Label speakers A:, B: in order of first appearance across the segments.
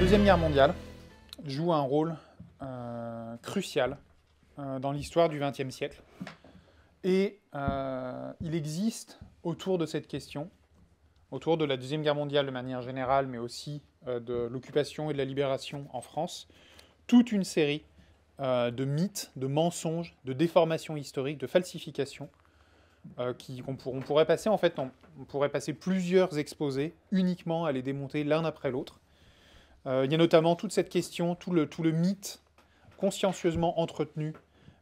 A: Deuxième Guerre mondiale joue un rôle crucial dans l'histoire du XXe siècle. Et il existe autour de cette question, autour de la Deuxième Guerre mondiale de manière générale, mais aussi de l'occupation et de la libération en France, toute une série de mythes, de mensonges, de déformations historiques, de falsifications, on pourrait passer, en fait, on pourrait passer plusieurs exposés uniquement à les démonter l'un après l'autre. Il y a notamment toute cette question, tout le mythe consciencieusement entretenu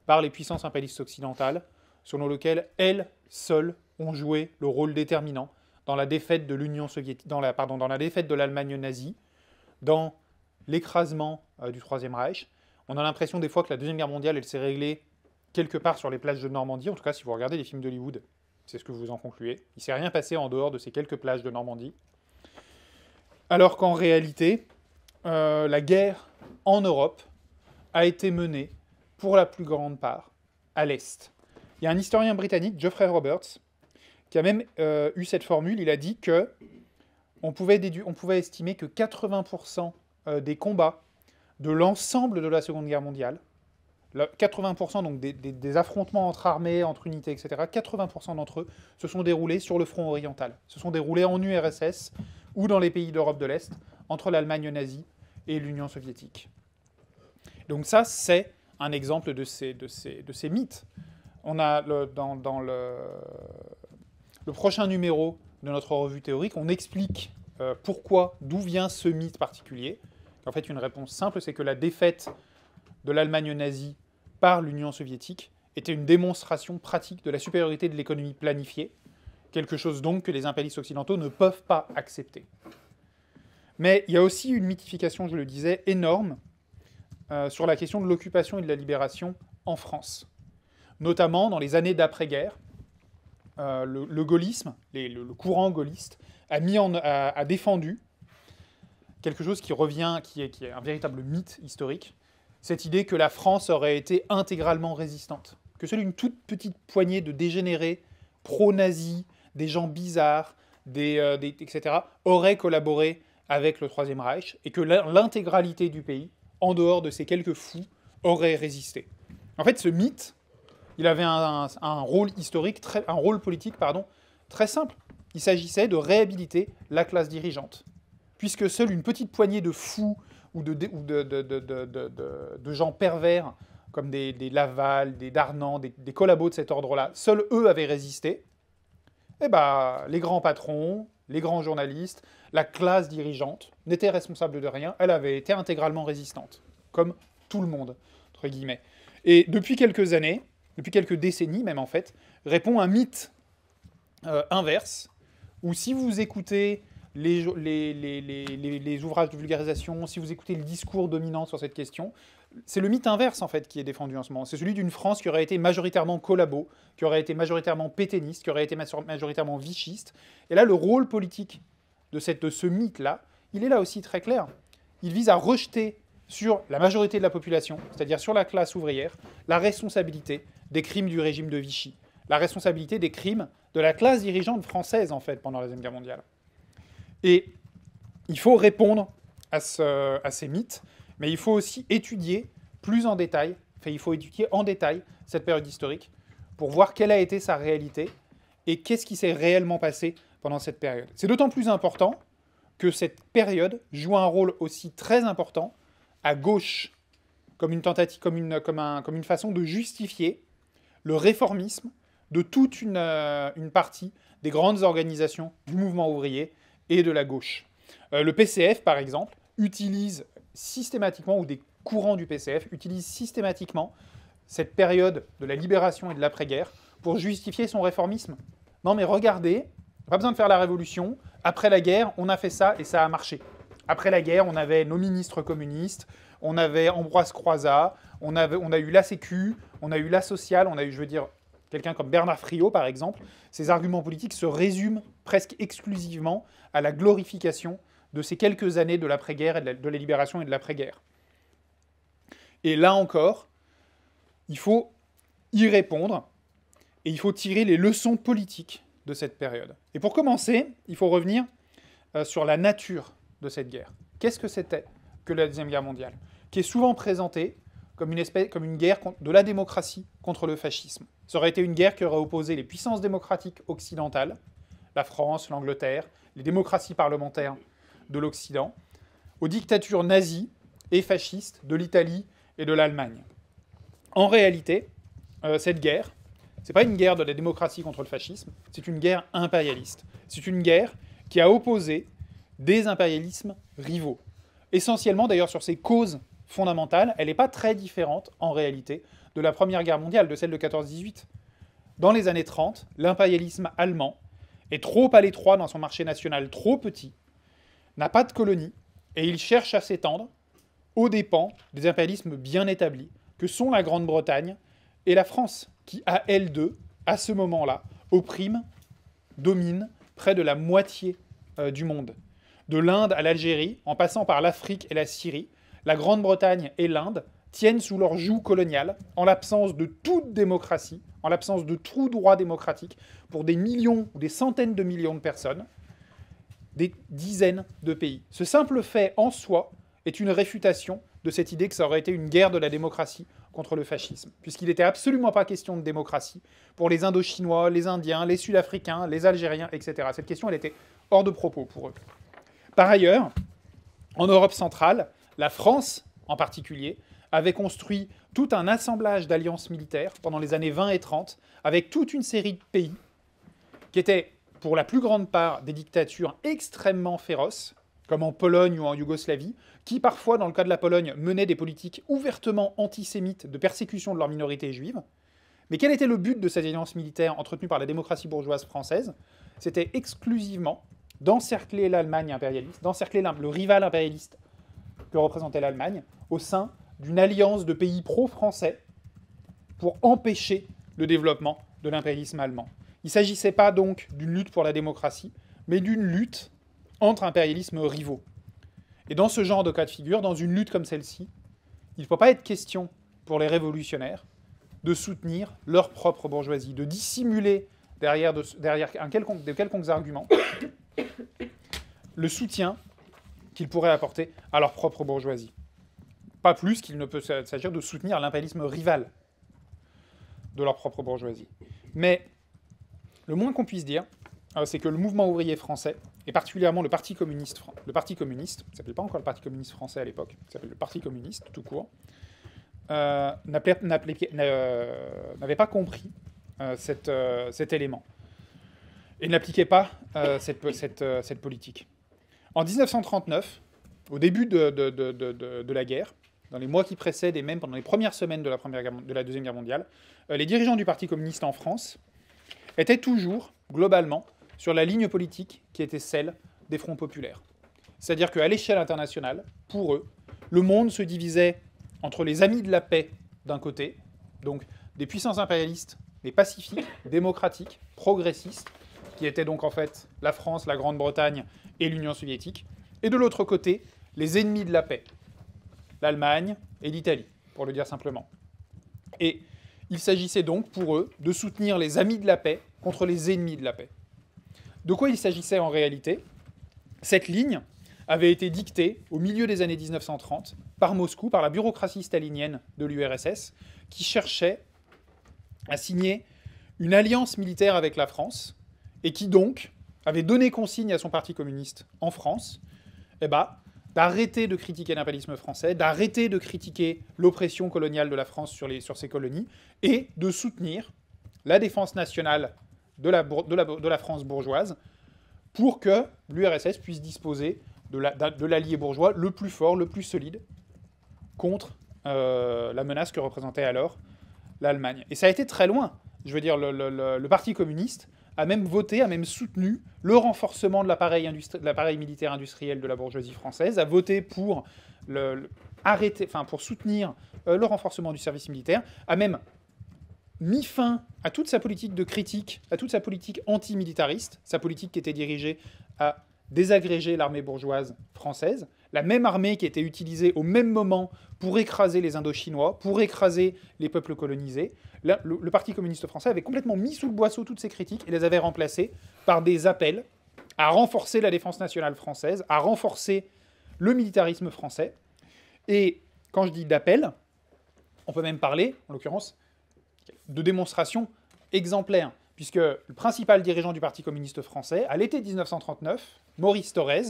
A: par les puissances impérialistes occidentales, selon lequel elles seules ont joué le rôle déterminant dans la défaite de l'Union soviétique, dans la défaite de l'Allemagne nazie, dans l'écrasement du Troisième Reich. On a l'impression des fois que la Deuxième Guerre mondiale, elle s'est réglée quelque part sur les plages de Normandie. En tout cas, si vous regardez les films d'Hollywood, c'est ce que vous en concluez. Il ne s'est rien passé en dehors de ces quelques plages de Normandie. Alors qu'en réalité, la guerre en Europe a été menée, pour la plus grande part, à l'Est. Il y a un historien britannique, Geoffrey Roberts, qui a même eu cette formule. Il a dit que on pouvait estimer que 80% des combats de l'ensemble de la Seconde Guerre mondiale, 80% donc des affrontements entre armées, entre unités, etc., 80% d'entre eux se sont déroulés sur le front oriental, se sont déroulés en URSS ou dans les pays d'Europe de l'Est, entre l'Allemagne nazie et l'Union soviétique. Donc ça, c'est un exemple de ces mythes. On a dans le prochain numéro de notre revue théorique, on explique d'où vient ce mythe particulier. En fait, une réponse simple, c'est que la défaite de l'Allemagne nazie par l'Union soviétique était une démonstration pratique de la supériorité de l'économie planifiée, quelque chose donc que les impérialistes occidentaux ne peuvent pas accepter. Mais il y a aussi une mythification, je le disais, énorme sur la question de l'occupation et de la libération en France. Notamment dans les années d'après-guerre, le gaullisme, le courant gaulliste, a défendu quelque chose qui est un véritable mythe historique, cette idée que la France aurait été intégralement résistante, que seule une toute petite poignée de dégénérés pro-nazis, des gens bizarres, etc., aurait collaboré avec le Troisième Reich, et que l'intégralité du pays, en dehors de ces quelques fous, aurait résisté. En fait, ce mythe, il avait un rôle historique, un rôle politique, très simple. Il s'agissait de réhabiliter la classe dirigeante. Puisque seule une petite poignée de fous ou de gens pervers, comme des Laval, des Darnan, des collabos de cet ordre-là, seuls eux avaient résisté, et les grands patrons, les grands journalistes, la classe dirigeante n'étaient responsables de rien, elle avait été intégralement résistante, comme tout le monde, entre guillemets. Et depuis quelques années, depuis quelques décennies même en fait, répond un mythe inverse, où si vous écoutez les ouvrages de vulgarisation, si vous écoutez le discours dominant sur cette question, c'est le mythe inverse en fait qui est défendu en ce moment. C'est celui d'une France qui aurait été majoritairement collabo, qui aurait été majoritairement pétainiste, qui aurait été majoritairement vichiste. Et là, le rôle politique de ce mythe-là, il est là aussi très clair. Il vise à rejeter sur la majorité de la population, c'est-à-dire sur la classe ouvrière, la responsabilité des crimes du régime de Vichy, la responsabilité des crimes de la classe dirigeante française en fait pendant la Deuxième Guerre mondiale. Et il faut répondre à ces mythes, mais il faut aussi étudier plus en détail, il faut étudier en détail cette période historique pour voir quelle a été sa réalité et qu'est-ce qui s'est réellement passé pendant cette période. C'est d'autant plus important que cette période joue un rôle aussi très important à gauche, comme une tentative, comme une façon de justifier le réformisme de toute une partie des grandes organisations du mouvement ouvrier et de la gauche. Le PCF, par exemple, utilise systématiquement, ou des courants du PCF, utilisent systématiquement cette période de la libération et de l'après-guerre pour justifier son réformisme. Non mais regardez, pas besoin de faire la révolution, après la guerre, on a fait ça et ça a marché. Après la guerre, on avait nos ministres communistes, on avait Ambroise Croizat, on a eu la Sécu, on a eu la sociale, on a eu, quelqu'un comme Bernard Friot, par exemple. Ces arguments politiques se résument presque exclusivement à la glorification de ces quelques années de l'après-guerre, et de la libération et de l'après-guerre. Et là encore, il faut y répondre, et il faut tirer les leçons politiques de cette période. Et pour commencer, il faut revenir sur la nature de cette guerre. Qu'est-ce que c'était que la Deuxième Guerre mondiale, qui est souvent présentée comme une guerre de la démocratie contre le fascisme. Ça aurait été une guerre qui aurait opposé les puissances démocratiques occidentales, la France, l'Angleterre, les démocraties parlementaires de l'Occident, aux dictatures nazies et fascistes de l'Italie et de l'Allemagne. En réalité, cette guerre, c'est pas une guerre de la démocratie contre le fascisme, c'est une guerre impérialiste. C'est une guerre qui a opposé des impérialismes rivaux. Essentiellement, d'ailleurs, sur ses causes fondamentales, elle n'est pas très différente, en réalité, de la Première Guerre mondiale, de celle de 14-18. Dans les années 30, l'impérialisme allemand est trop à l'étroit dans son marché national, trop petit, n'a pas de colonies, et il cherche à s'étendre aux dépens des impérialismes bien établis, que sont la Grande-Bretagne et la France, qui, à elles deux, à ce moment-là, oppriment, dominent près de la moitié du monde. De l'Inde à l'Algérie, en passant par l'Afrique et la Syrie, la Grande-Bretagne et l'Inde tiennent sous leur joug colonial, en l'absence de toute démocratie, en l'absence de tout droit démocratique, pour des millions ou des centaines de millions de personnes, des dizaines de pays. Ce simple fait en soi est une réfutation de cette idée que ça aurait été une guerre de la démocratie contre le fascisme, puisqu'il n'était absolument pas question de démocratie pour les Indochinois, les Indiens, les Sud-Africains, les Algériens, etc. Cette question, elle était hors de propos pour eux. Par ailleurs, en Europe centrale, la France, en particulier, avait construit tout un assemblage d'alliances militaires pendant les années 20 et 30, avec toute une série de pays qui étaient, pour la plus grande part, des dictatures extrêmement féroces, comme en Pologne ou en Yougoslavie, qui parfois, dans le cas de la Pologne, menaient des politiques ouvertement antisémites de persécution de leur minorité juive. Mais quel était le but de ces alliances militaires entretenues par la démocratie bourgeoise française? C'était exclusivement d'encercler l'Allemagne impérialiste, d'encercler le rival impérialiste que représentait l'Allemagne, au sein d'une alliance de pays pro-français pour empêcher le développement de l'impérialisme allemand. Il ne s'agissait pas donc d'une lutte pour la démocratie, mais d'une lutte entre impérialismes rivaux. Et dans ce genre de cas de figure, dans une lutte comme celle-ci, il ne peut pas être question pour les révolutionnaires de soutenir leur propre bourgeoisie, de dissimuler derrière de quelconques arguments le soutien qu'ils pourraient apporter à leur propre bourgeoisie. Pas plus qu'il ne peut s'agir de soutenir l'impérialisme rival de leur propre bourgeoisie. Mais le moins qu'on puisse dire, c'est que le mouvement ouvrier français, et particulièrement le Parti communiste, ça ne s'appelait pas encore le Parti communiste français à l'époque, ça s'appelle le Parti communiste tout court, n'avait pas compris cet élément, et n'appliquait pas cette politique. En 1939, au début de la guerre, dans les mois qui précèdent et même pendant les premières semaines de la Deuxième Guerre mondiale, les dirigeants du Parti communiste en France étaient toujours, globalement, sur la ligne politique qui était celle des fronts populaires. C'est-à-dire qu'à l'échelle internationale, pour eux, le monde se divisait entre les amis de la paix d'un côté, donc des puissances impérialistes, mais pacifiques, démocratiques, progressistes, qui étaient donc en fait la France, la Grande-Bretagne et l'Union soviétique, et de l'autre côté, les ennemis de la paix, l'Allemagne et l'Italie, pour le dire simplement. Et il s'agissait donc pour eux de soutenir les amis de la paix contre les ennemis de la paix. De quoi il s'agissait en réalité? Cette ligne avait été dictée au milieu des années 1930 par Moscou, par la bureaucratie stalinienne de l'URSS, qui cherchait à signer une alliance militaire avec la France, et qui donc avait donné consigne à son parti communiste en France, d'arrêter de critiquer l'impérialisme français, d'arrêter de critiquer l'oppression coloniale de la France sur ses colonies, et de soutenir la défense nationale de la France bourgeoise, pour que l'URSS puisse disposer de l'allié bourgeois le plus fort, le plus solide, contre la menace que représentait alors l'Allemagne. Et ça a été très loin. Je veux dire, le Parti communiste a même voté, a même soutenu le renforcement de l'appareil militaire industriel de la bourgeoisie française, a voté pour pour soutenir le renforcement du service militaire, a même mis fin à toute sa politique de critique, à toute sa politique antimilitariste, sa politique qui était dirigée à désagréger l'armée bourgeoise française, la même armée qui était utilisée au même moment pour écraser les Indochinois, pour écraser les peuples colonisés. Le Parti communiste français avait complètement mis sous le boisseau toutes ces critiques et les avait remplacées par des appels à renforcer la défense nationale française, à renforcer le militarisme français, Et quand je dis d'appel, on peut même parler, en l'occurrence, de démonstration exemplaire, puisque le principal dirigeant du Parti communiste français, à l'été 1939, Maurice Thorez,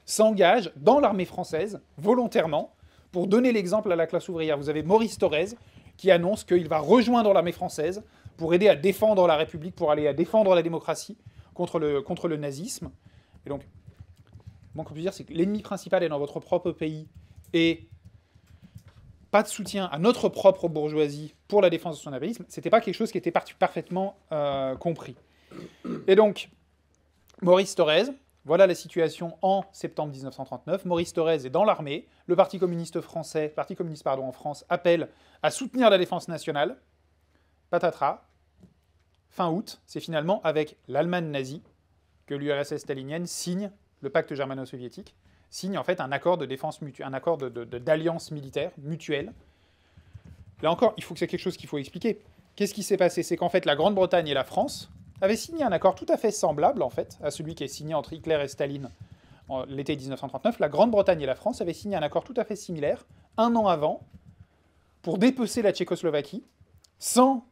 A: s'engage dans l'armée française, volontairement, pour donner l'exemple à la classe ouvrière. Vous avez Maurice Thorez qui annonce qu'il va rejoindre l'armée française pour aider à défendre la République, pour aller à défendre la démocratie contre le nazisme. Et donc, bon, qu'on peut dire, c'est que l'ennemi principal est dans votre propre pays et pas de soutien à notre propre bourgeoisie pour la défense de son impérialisme, c'était pas quelque chose qui était parfaitement compris. Et donc, Maurice Thorez, voilà la situation en septembre 1939. Maurice Thorez est dans l'armée. Le Parti communiste en France appelle à soutenir la défense nationale. Patatras. Fin août, c'est finalement avec l'Allemagne nazie que l'URSS stalinienne signe le pacte germano-soviétique, signe en fait un accord de défense mutuelle, un accord d'alliance militaire mutuelle. Là encore, il faut que c'est quelque chose qu'il faut expliquer. Qu'est-ce qui s'est passé? C'est qu'en fait, la Grande-Bretagne et la France avaient signé un accord tout à fait semblable, en fait, à celui qui est signé entre Hitler et Staline en l'été 1939. La Grande-Bretagne et la France avaient signé un accord tout à fait similaire, un an avant, pour dépecer la Tchécoslovaquie, sans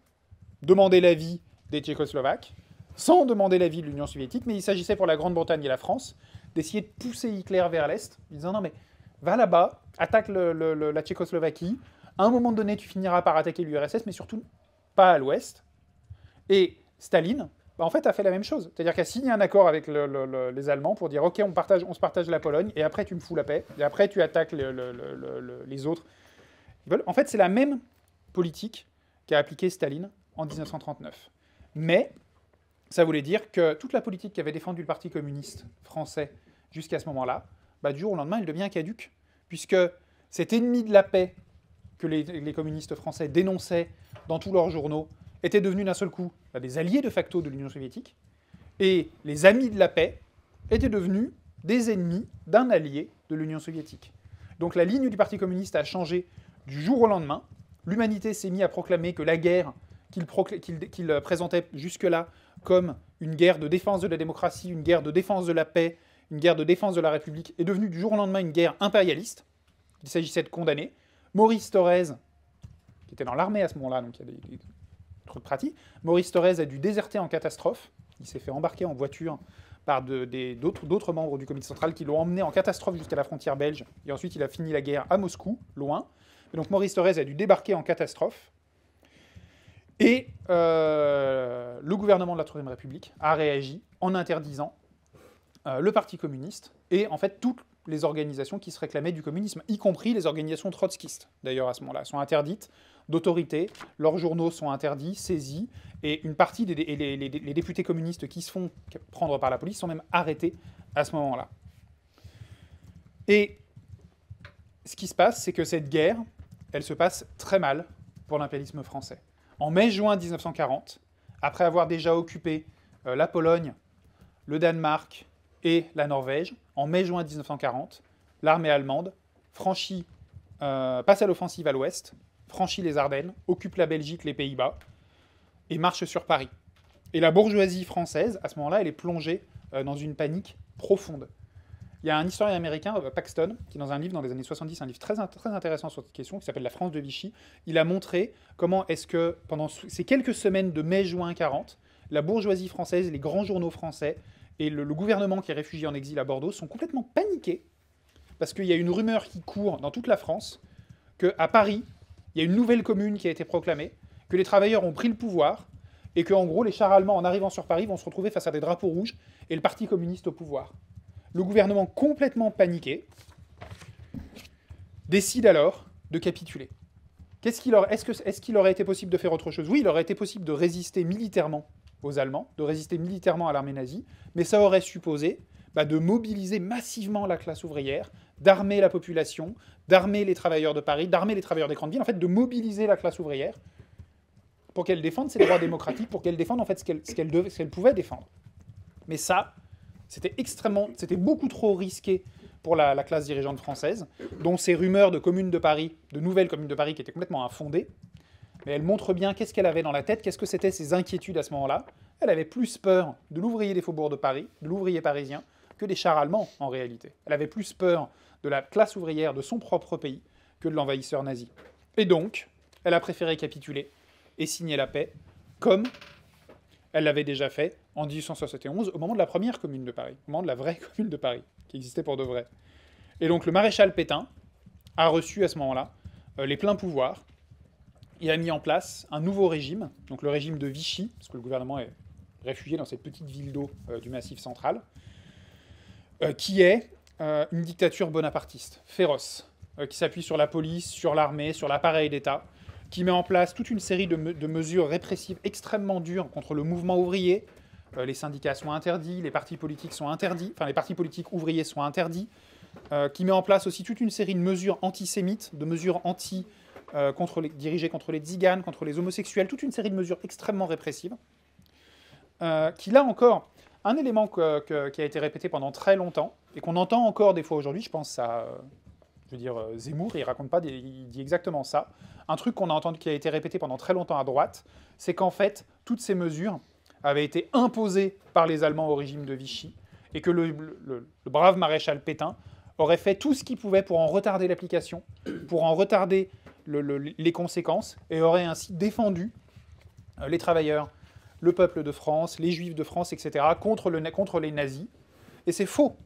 A: demander l'avis des Tchécoslovaques, sans demander l'avis de l'Union soviétique, mais il s'agissait pour la Grande-Bretagne et la France d'essayer de pousser Hitler vers l'Est, en disant non mais va là-bas, attaque la Tchécoslovaquie, à un moment donné tu finiras par attaquer l'URSS, mais surtout pas à l'Ouest. Et Staline, en fait, a fait la même chose. C'est-à-dire qu'a signé un accord avec les Allemands pour dire ok, on se partage la Pologne, et après tu me fous la paix, et après tu attaques les autres. En fait, c'est la même politique qu'a appliquée Staline en 1939. Mais ça voulait dire que toute la politique qu'avait défendue le Parti communiste français jusqu'à ce moment-là, du jour au lendemain, elle devient caduque. Puisque cet ennemi de la paix que les communistes français dénonçaient dans tous leurs journaux était devenu d'un seul coup des alliés de facto de l'Union soviétique. Et les amis de la paix étaient devenus des ennemis d'un allié de l'Union soviétique. Donc la ligne du Parti communiste a changé du jour au lendemain. L'humanité s'est mise à proclamer que la guerre qu'il présentait jusque-là comme une guerre de défense de la démocratie, une guerre de défense de la paix, une guerre de défense de la République, est devenue du jour au lendemain une guerre impérialiste. Il s'agissait de condamner. Maurice Thorez, qui était dans l'armée à ce moment-là, donc il y a des trucs pratiques, Maurice Thorez a dû déserter en catastrophe. Il s'est fait embarquer en voiture par d'autres membres du comité central qui l'ont emmené en catastrophe jusqu'à la frontière belge. Et ensuite, il a fini la guerre à Moscou, loin. Et donc Maurice Thorez a dû débarquer en catastrophe. Et le gouvernement de la Troisième République a réagi en interdisant le Parti communiste et en fait toutes les organisations qui se réclamaient du communisme, y compris les organisations trotskistes, d'ailleurs à ce moment-là, sont interdites d'autorité, leurs journaux sont interdits, saisis, et une partie les députés communistes qui se font prendre par la police sont même arrêtés à ce moment-là. Et ce qui se passe, c'est que cette guerre, elle se passe très mal pour l'impérialisme français. En mai-juin 1940, après avoir déjà occupé la Pologne, le Danemark et la Norvège, en mai-juin 1940, l'armée allemande passe à l'offensive à l'ouest, franchit les Ardennes, occupe la Belgique, les Pays-Bas, et marche sur Paris. Et la bourgeoisie française, à ce moment-là, elle est plongée dans une panique profonde. Il y a un historien américain, Paxton, qui dans un livre dans les années 70, un livre très intéressant sur cette question, qui s'appelle La France de Vichy, il a montré comment est-ce que, pendant ces quelques semaines de mai-juin 40, la bourgeoisie française, les grands journaux français, et le gouvernement qui est réfugié en exil à Bordeaux sont complètement paniqués, parce qu'il y a une rumeur qui court dans toute la France, qu'à Paris, il y a une nouvelle commune qui a été proclamée, que les travailleurs ont pris le pouvoir, et qu'en gros, les chars allemands, en arrivant sur Paris, vont se retrouver face à des drapeaux rouges, et le Parti communiste au pouvoir. Le gouvernement, complètement paniqué, décide alors de capituler. Est-ce qu'il aurait été possible de faire autre chose? Oui, il aurait été possible de résister militairement aux Allemands, de résister militairement à l'armée nazie, mais ça aurait supposé de mobiliser massivement la classe ouvrière, d'armer la population, d'armer les travailleurs de Paris, d'armer les travailleurs des grandes villes, en fait de mobiliser la classe ouvrière pour qu'elle défende ses droits démocratiques, pour qu'elle défende en fait ce qu'elle pouvait défendre. Mais ça, c'était beaucoup trop risqué pour la classe dirigeante française, dont ces rumeurs de communes de Paris, de nouvelles communes de Paris qui étaient complètement infondées. Mais elle montre bien qu'est-ce qu'elle avait dans la tête, qu'est-ce que c'était ses inquiétudes à ce moment-là. Elle avait plus peur de l'ouvrier des faubourgs de Paris, de l'ouvrier parisien, que des chars allemands en réalité. Elle avait plus peur de la classe ouvrière de son propre pays que de l'envahisseur nazi. Et donc, elle a préféré capituler et signer la paix, comme elle l'avait déjà fait en 1871, au moment de la première commune de Paris, au moment de la vraie commune de Paris, qui existait pour de vrai. Et donc le maréchal Pétain a reçu à ce moment-là les pleins pouvoirs et a mis en place un nouveau régime, donc le régime de Vichy, parce que le gouvernement est réfugié dans cette petite ville d'eau du Massif central, qui est une dictature bonapartiste, féroce, qui s'appuie sur la police, sur l'armée, sur l'appareil d'État, qui met en place toute une série de mesures répressives extrêmement dures contre le mouvement ouvrier. Les syndicats sont interdits, les partis politiques sont interdits, enfin les partis politiques ouvriers sont interdits, qui met en place aussi toute une série de mesures antisémites, de mesures dirigées contre les tziganes, contre les homosexuels, toute une série de mesures extrêmement répressives, qui là encore, un élément qui a été répété pendant très longtemps, et qu'on entend encore des fois aujourd'hui, je pense à Zemmour, il dit exactement ça. Un truc qu'on a entendu qui a été répété pendant très longtemps à droite, c'est qu'en fait, toutes ces mesures avaient été imposées par les Allemands au régime de Vichy, et que le brave maréchal Pétain aurait fait tout ce qu'il pouvait pour en retarder l'application, pour en retarder les conséquences, et aurait ainsi défendu les travailleurs, le peuple de France, les juifs de France, etc., contre les nazis. Et c'est faux.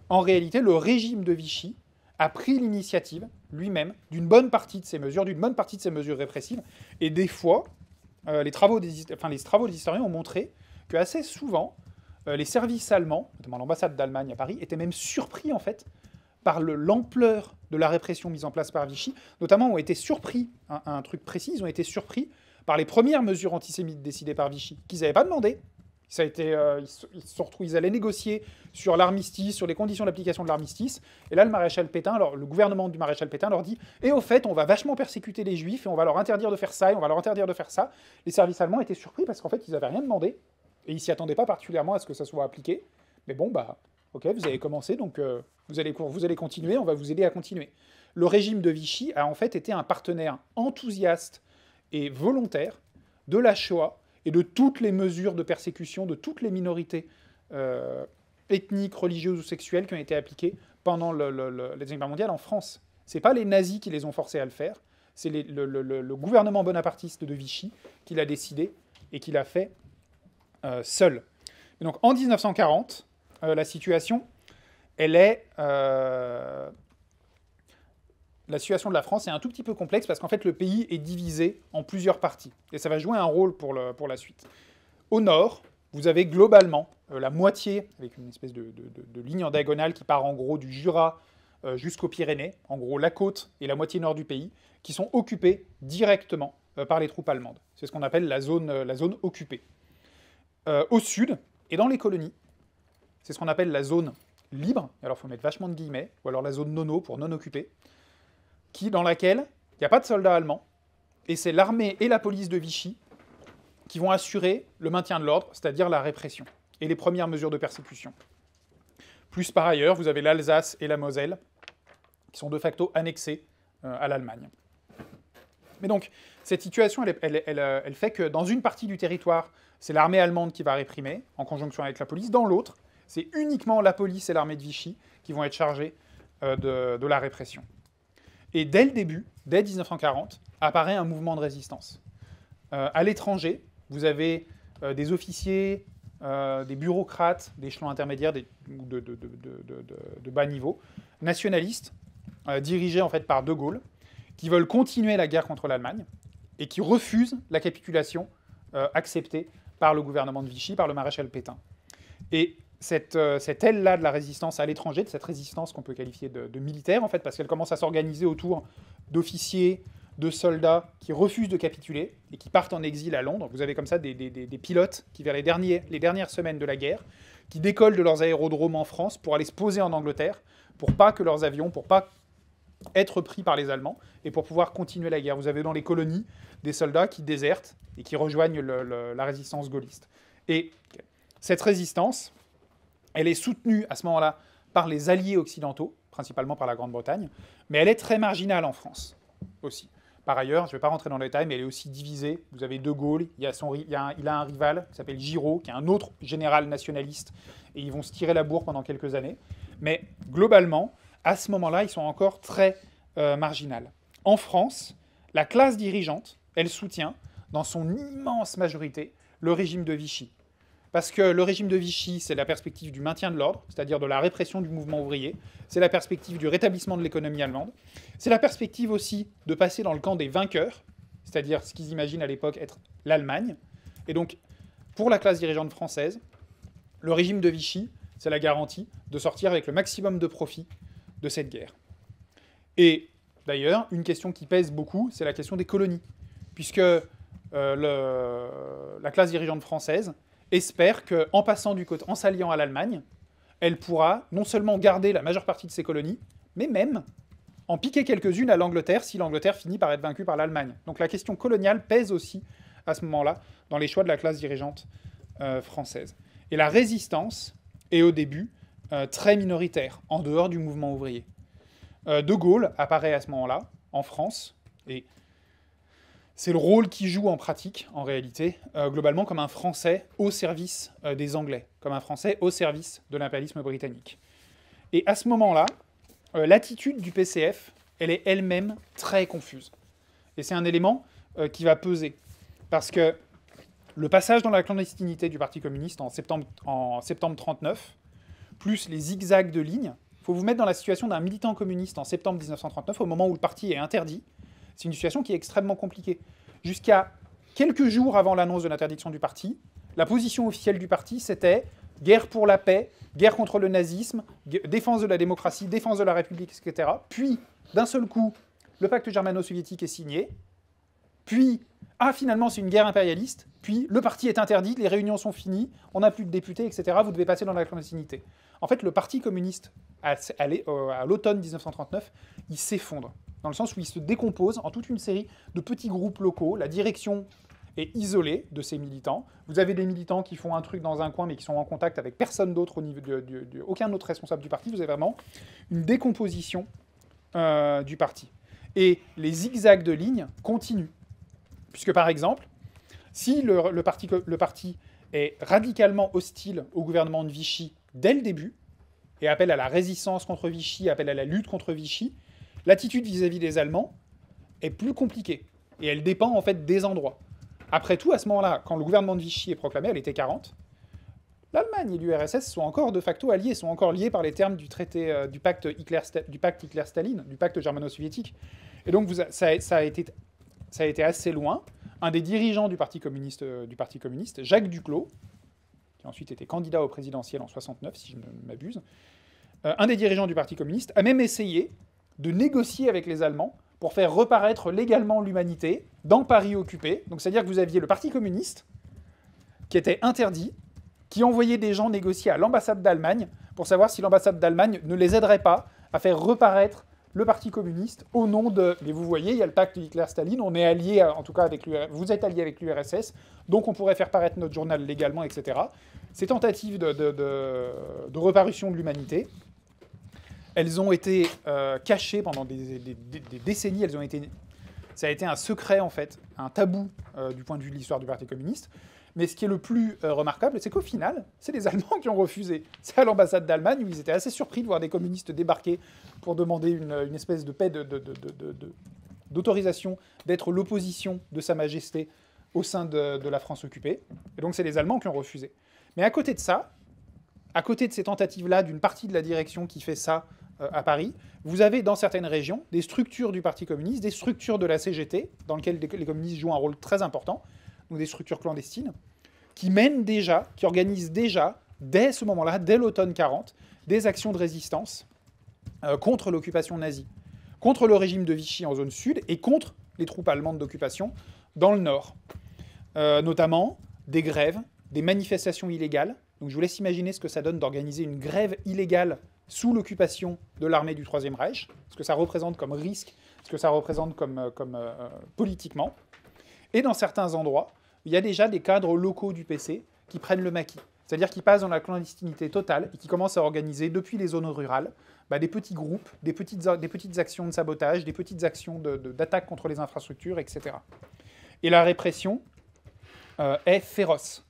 A: En réalité, le régime de Vichy a pris l'initiative, lui-même, d'une bonne partie de ces mesures, répressives. Et des fois, les travaux des historiens ont montré que assez souvent, les services allemands, notamment l'ambassade d'Allemagne à Paris, étaient même surpris, en fait, par l'ampleur de la répression mise en place par Vichy. Notamment, ont été surpris, un truc précis, ils ont été surpris par les premières mesures antisémites décidées par Vichy, qu'ils n'avaient pas demandé. Ça a été, ils allaient négocier sur l'armistice, sur les conditions d'application de l'armistice. Et là, le gouvernement du maréchal Pétain leur dit « Et au fait, on va vachement persécuter les juifs, et on va leur interdire de faire ça, et on va leur interdire de faire ça. » Les services allemands étaient surpris parce qu'en fait, ils n'avaient rien demandé. Et ils ne s'y attendaient pas particulièrement à ce que ça soit appliqué. Mais bon, ok, vous avez commencé, donc vous allez continuer, on va vous aider à continuer. Le régime de Vichy a en fait été un partenaire enthousiaste et volontaire de la Shoah et de toutes les mesures de persécution de toutes les minorités ethniques, religieuses ou sexuelles qui ont été appliquées pendant la Deuxième Guerre mondiale en France. Ce n'est pas les nazis qui les ont forcés à le faire, c'est le gouvernement bonapartiste de Vichy qui l'a décidé et qui l'a fait seul. Et donc en 1940, la situation, elle est... la situation de la France est un tout petit peu complexe parce qu'en fait, le pays est divisé en plusieurs parties. Et ça va jouer un rôle pour la suite. Au nord, vous avez globalement la moitié, avec une espèce de ligne en diagonale qui part en gros du Jura jusqu'aux Pyrénées, en gros la côte et la moitié nord du pays, qui sont occupés directement par les troupes allemandes. C'est ce qu'on appelle la zone occupée. Au sud, et dans les colonies, c'est ce qu'on appelle la zone libre, alors il faut mettre vachement de guillemets, ou alors la zone nono pour non occupée, dans laquelle il n'y a pas de soldats allemands, et c'est l'armée et la police de Vichy qui vont assurer le maintien de l'ordre, c'est-à-dire la répression, et les premières mesures de persécution. Plus par ailleurs, vous avez l'Alsace et la Moselle, qui sont de facto annexées à l'Allemagne. Mais donc, cette situation, elle fait que dans une partie du territoire, c'est l'armée allemande qui va réprimer, en conjonction avec la police. Dans l'autre, c'est uniquement la police et l'armée de Vichy qui vont être chargées de la répression. Et dès le début, dès 1940, apparaît un mouvement de résistance. À l'étranger, vous avez des officiers, des bureaucrates d'échelons intermédiaires de bas niveau, nationalistes, dirigés en fait par De Gaulle, qui veulent continuer la guerre contre l'Allemagne et qui refusent la capitulation acceptée par le gouvernement de Vichy, par le maréchal Pétain. Et cette aile-là de la résistance à l'étranger, de cette résistance qu'on peut qualifier de militaire, en fait, parce qu'elle commence à s'organiser autour d'officiers, de soldats qui refusent de capituler et qui partent en exil à Londres. Vous avez comme ça des pilotes qui, vers les dernières semaines de la guerre, qui décollent de leurs aérodromes en France pour aller se poser en Angleterre, pour pas que leurs avions, pour pas être pris par les Allemands et pour pouvoir continuer la guerre. Vous avez dans les colonies des soldats qui désertent et qui rejoignent la résistance gaulliste. Et cette résistance, elle est soutenue à ce moment-là par les alliés occidentaux, principalement par la Grande-Bretagne, mais elle est très marginale en France aussi. Par ailleurs, je ne vais pas rentrer dans le détail, mais elle est aussi divisée. Vous avez De Gaulle, il a un rival qui s'appelle Giraud, qui est un autre général nationaliste, et ils vont se tirer la bourre pendant quelques années. Mais globalement, à ce moment-là, ils sont encore très marginales. en France, la classe dirigeante, elle soutient, dans son immense majorité, le régime de Vichy. Parce que le régime de Vichy, c'est la perspective du maintien de l'ordre, c'est-à-dire de la répression du mouvement ouvrier, c'est la perspective du rétablissement de l'économie allemande, c'est la perspective aussi de passer dans le camp des vainqueurs, c'est-à-dire ce qu'ils imaginent à l'époque être l'Allemagne. Et donc, pour la classe dirigeante française, le régime de Vichy, c'est la garantie de sortir avec le maximum de profit de cette guerre. Et d'ailleurs, une question qui pèse beaucoup, c'est la question des colonies, puisque la classe dirigeante française espère qu'en passant du côté, en s'alliant à l'Allemagne, elle pourra non seulement garder la majeure partie de ses colonies, mais même en piquer quelques-unes à l'Angleterre si l'Angleterre finit par être vaincue par l'Allemagne. Donc la question coloniale pèse aussi à ce moment-là dans les choix de la classe dirigeante française. Et la résistance est au début très minoritaire, en dehors du mouvement ouvrier. De Gaulle apparaît à ce moment-là, en France, et c'est le rôle qu'il joue en pratique, en réalité, globalement comme un Français au service des Anglais, comme un Français au service de l'impérialisme britannique. Et à ce moment-là, l'attitude du PCF, elle est elle-même très confuse. Et c'est un élément qui va peser. Parce que le passage dans la clandestinité du Parti communiste en septembre 1939, plus les zigzags de lignes, il faut vous mettre dans la situation d'un militant communiste en septembre 1939, au moment où le parti est interdit. C'est une situation qui est extrêmement compliquée. Jusqu'à quelques jours avant l'annonce de l'interdiction du parti, la position officielle du parti, c'était guerre pour la paix, guerre contre le nazisme, défense de la démocratie, défense de la République, etc. Puis, d'un seul coup, le pacte germano-soviétique est signé. Puis, finalement, c'est une guerre impérialiste. Puis, le parti est interdit, les réunions sont finies, on n'a plus de députés, etc. Vous devez passer dans la clandestinité. En fait, le Parti communiste, à l'automne 1939, il s'effondre, dans le sens où il se décompose en toute une série de petits groupes locaux. La direction est isolée de ses militants. Vous avez des militants qui font un truc dans un coin, mais qui sont en contact avec personne d'autre, au niveau aucun autre responsable du parti. Vous avez vraiment une décomposition du parti. Et les zigzags de lignes continuent. Puisque, par exemple, si le parti est radicalement hostile au gouvernement de Vichy dès le début, et appelle à la résistance contre Vichy, appelle à la lutte contre Vichy, l'attitude vis-à-vis des Allemands est plus compliquée. Et elle dépend en fait des endroits. Après tout, à ce moment-là, quand le gouvernement de Vichy est proclamé, elle était 40, l'Allemagne et l'URSS sont encore de facto alliés, sont encore liés par les termes du traité du pacte Hitler-Staline, du pacte germano-soviétique. Et donc ça a été assez loin. Un des dirigeants du Parti communiste, Jacques Duclos, qui a ensuite été candidat au présidentiel en 69, si je ne m'abuse, un des dirigeants du Parti communiste a même essayé de négocier avec les Allemands pour faire reparaître légalement l'humanité dans Paris occupé. Donc c'est-à-dire que vous aviez le Parti communiste, qui était interdit, qui envoyait des gens négocier à l'ambassade d'Allemagne pour savoir si l'ambassade d'Allemagne ne les aiderait pas à faire reparaître le Parti communiste au nom de... Mais vous voyez, il y a le pacte Hitler-Staline, on est allié, en tout cas avec l'URSS, vous êtes allié avec l'URSS, donc on pourrait faire paraître notre journal légalement, etc. Ces tentatives de reparution de l'humanité, elles ont été cachées pendant des décennies, ça a été un secret, en fait, un tabou du point de vue de l'histoire du Parti communiste. Mais ce qui est le plus remarquable, c'est qu'au final, c'est les Allemands qui ont refusé. C'est à l'ambassade d'Allemagne où ils étaient assez surpris de voir des communistes débarquer pour demander une espèce de paix d'autorisation d'être l'opposition de Sa Majesté au sein de la France occupée. Et donc c'est les Allemands qui ont refusé. Mais à côté de ça, à côté de ces tentatives-là, d'une partie de la direction qui fait ça à Paris, vous avez dans certaines régions des structures du Parti communiste, des structures de la CGT, dans lesquelles les communistes jouent un rôle très important, donc des structures clandestines, qui mènent déjà, qui organisent déjà, dès ce moment-là, dès l'automne 40, des actions de résistance contre l'occupation nazie, contre le régime de Vichy en zone sud et contre les troupes allemandes d'occupation dans le nord. Notamment des grèves, des manifestations illégales. Donc je vous laisse imaginer ce que ça donne d'organiser une grève illégale sous l'occupation de l'armée du Troisième Reich, ce que ça représente comme risque, ce que ça représente comme politiquement. Et dans certains endroits, il y a déjà des cadres locaux du PC qui prennent le maquis. C'est-à-dire qu'ils passent dans la clandestinité totale et qui commencent à organiser, depuis les zones rurales, des petits groupes, des petites actions de sabotage, des petites actions d'attaque contre les infrastructures, etc. Et la répression est féroce.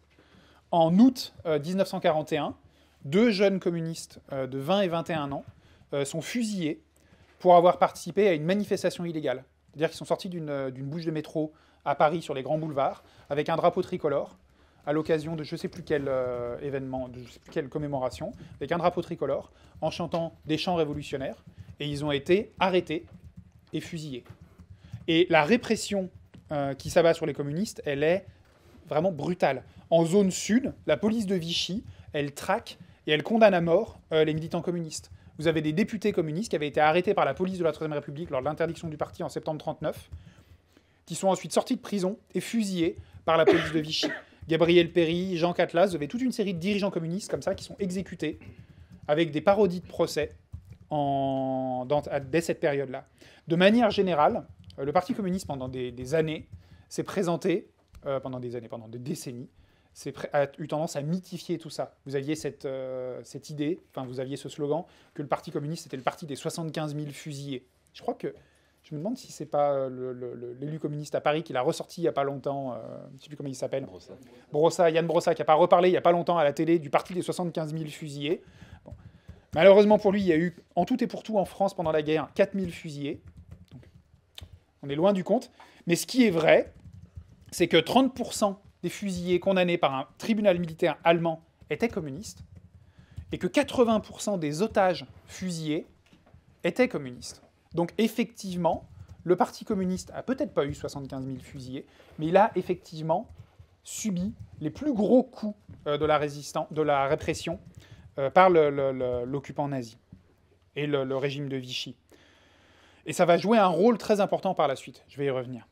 A: En août 1941, 2 jeunes communistes de 20 et 21 ans sont fusillés pour avoir participé à une manifestation illégale. C'est-à-dire qu'ils sont sortis d'une bouche de métro à Paris sur les grands boulevards, avec un drapeau tricolore, à l'occasion de je ne sais plus quel événement, de je ne sais plus quelle commémoration, avec un drapeau tricolore, en chantant des chants révolutionnaires, et ils ont été arrêtés et fusillés. Et la répression qui s'abat sur les communistes, elle est vraiment brutale. En zone sud, la police de Vichy, elle traque et elle condamne à mort les militants communistes. Vous avez des députés communistes qui avaient été arrêtés par la police de la Troisième République lors de l'interdiction du parti en septembre 1939, qui sont ensuite sortis de prison et fusillés par la police de Vichy. Gabriel Péry, Jean Catlas, vous avez toute une série de dirigeants communistes comme ça qui sont exécutés avec des parodies de procès dès cette période-là. De manière générale, le Parti communiste, pendant des années, s'est présenté, pendant des décennies, a eu tendance à mythifier tout ça. Vous aviez cette idée, enfin vous aviez ce slogan, que le Parti communiste était le parti des 75 000 fusillés. Je crois que, je me demande si c'est pas l'élu communiste à Paris qui l'a ressorti il n'y a pas longtemps, je ne sais plus comment il s'appelle. Yann Brossa, qui n'a pas reparlé il n'y a pas longtemps à la télé du parti des 75 000 fusillés. Bon. Malheureusement pour lui, il y a eu, en tout et pour tout en France pendant la guerre, 4 000 fusillés. Donc, on est loin du compte. Mais ce qui est vrai, c'est que 30% des fusillés condamnés par un tribunal militaire allemand étaient communistes, et que 80% des otages fusillés étaient communistes. Donc effectivement, le Parti communiste a peut-être pas eu 75 000 fusillés, mais il a effectivement subi les plus gros coups de la répression par l'occupant nazi et le régime de Vichy. Et ça va jouer un rôle très important par la suite, je vais y revenir.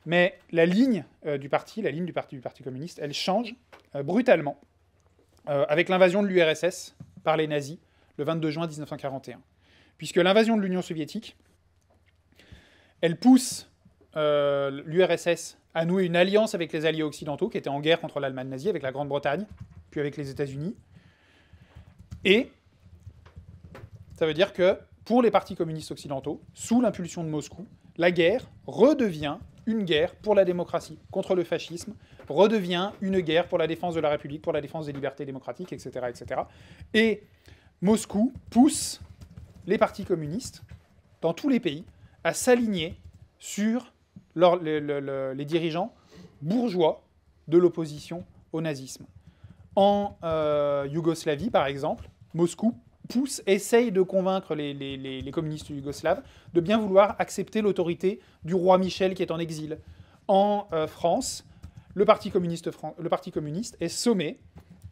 A: Mais la ligne du parti communiste, elle change brutalement avec l'invasion de l'URSS par les nazis le 22 juin 1941. Puisque l'invasion de l'Union soviétique, elle pousse l'URSS à nouer une alliance avec les alliés occidentaux qui étaient en guerre contre l'Allemagne nazie, avec la Grande-Bretagne, puis avec les États-Unis. Et ça veut dire que pour les partis communistes occidentaux, sous l'impulsion de Moscou, la guerre redevient une guerre pour la démocratie, contre le fascisme, redevient une guerre pour la défense de la République, pour la défense des libertés démocratiques, etc. etc. Et Moscou pousse les partis communistes, dans tous les pays, à s'aligner sur les dirigeants bourgeois de l'opposition au nazisme. En Yougoslavie, par exemple, Moscou essaye de convaincre les communistes yougoslaves de bien vouloir accepter l'autorité du roi Michel qui est en exil. En France, le Parti communiste est sommé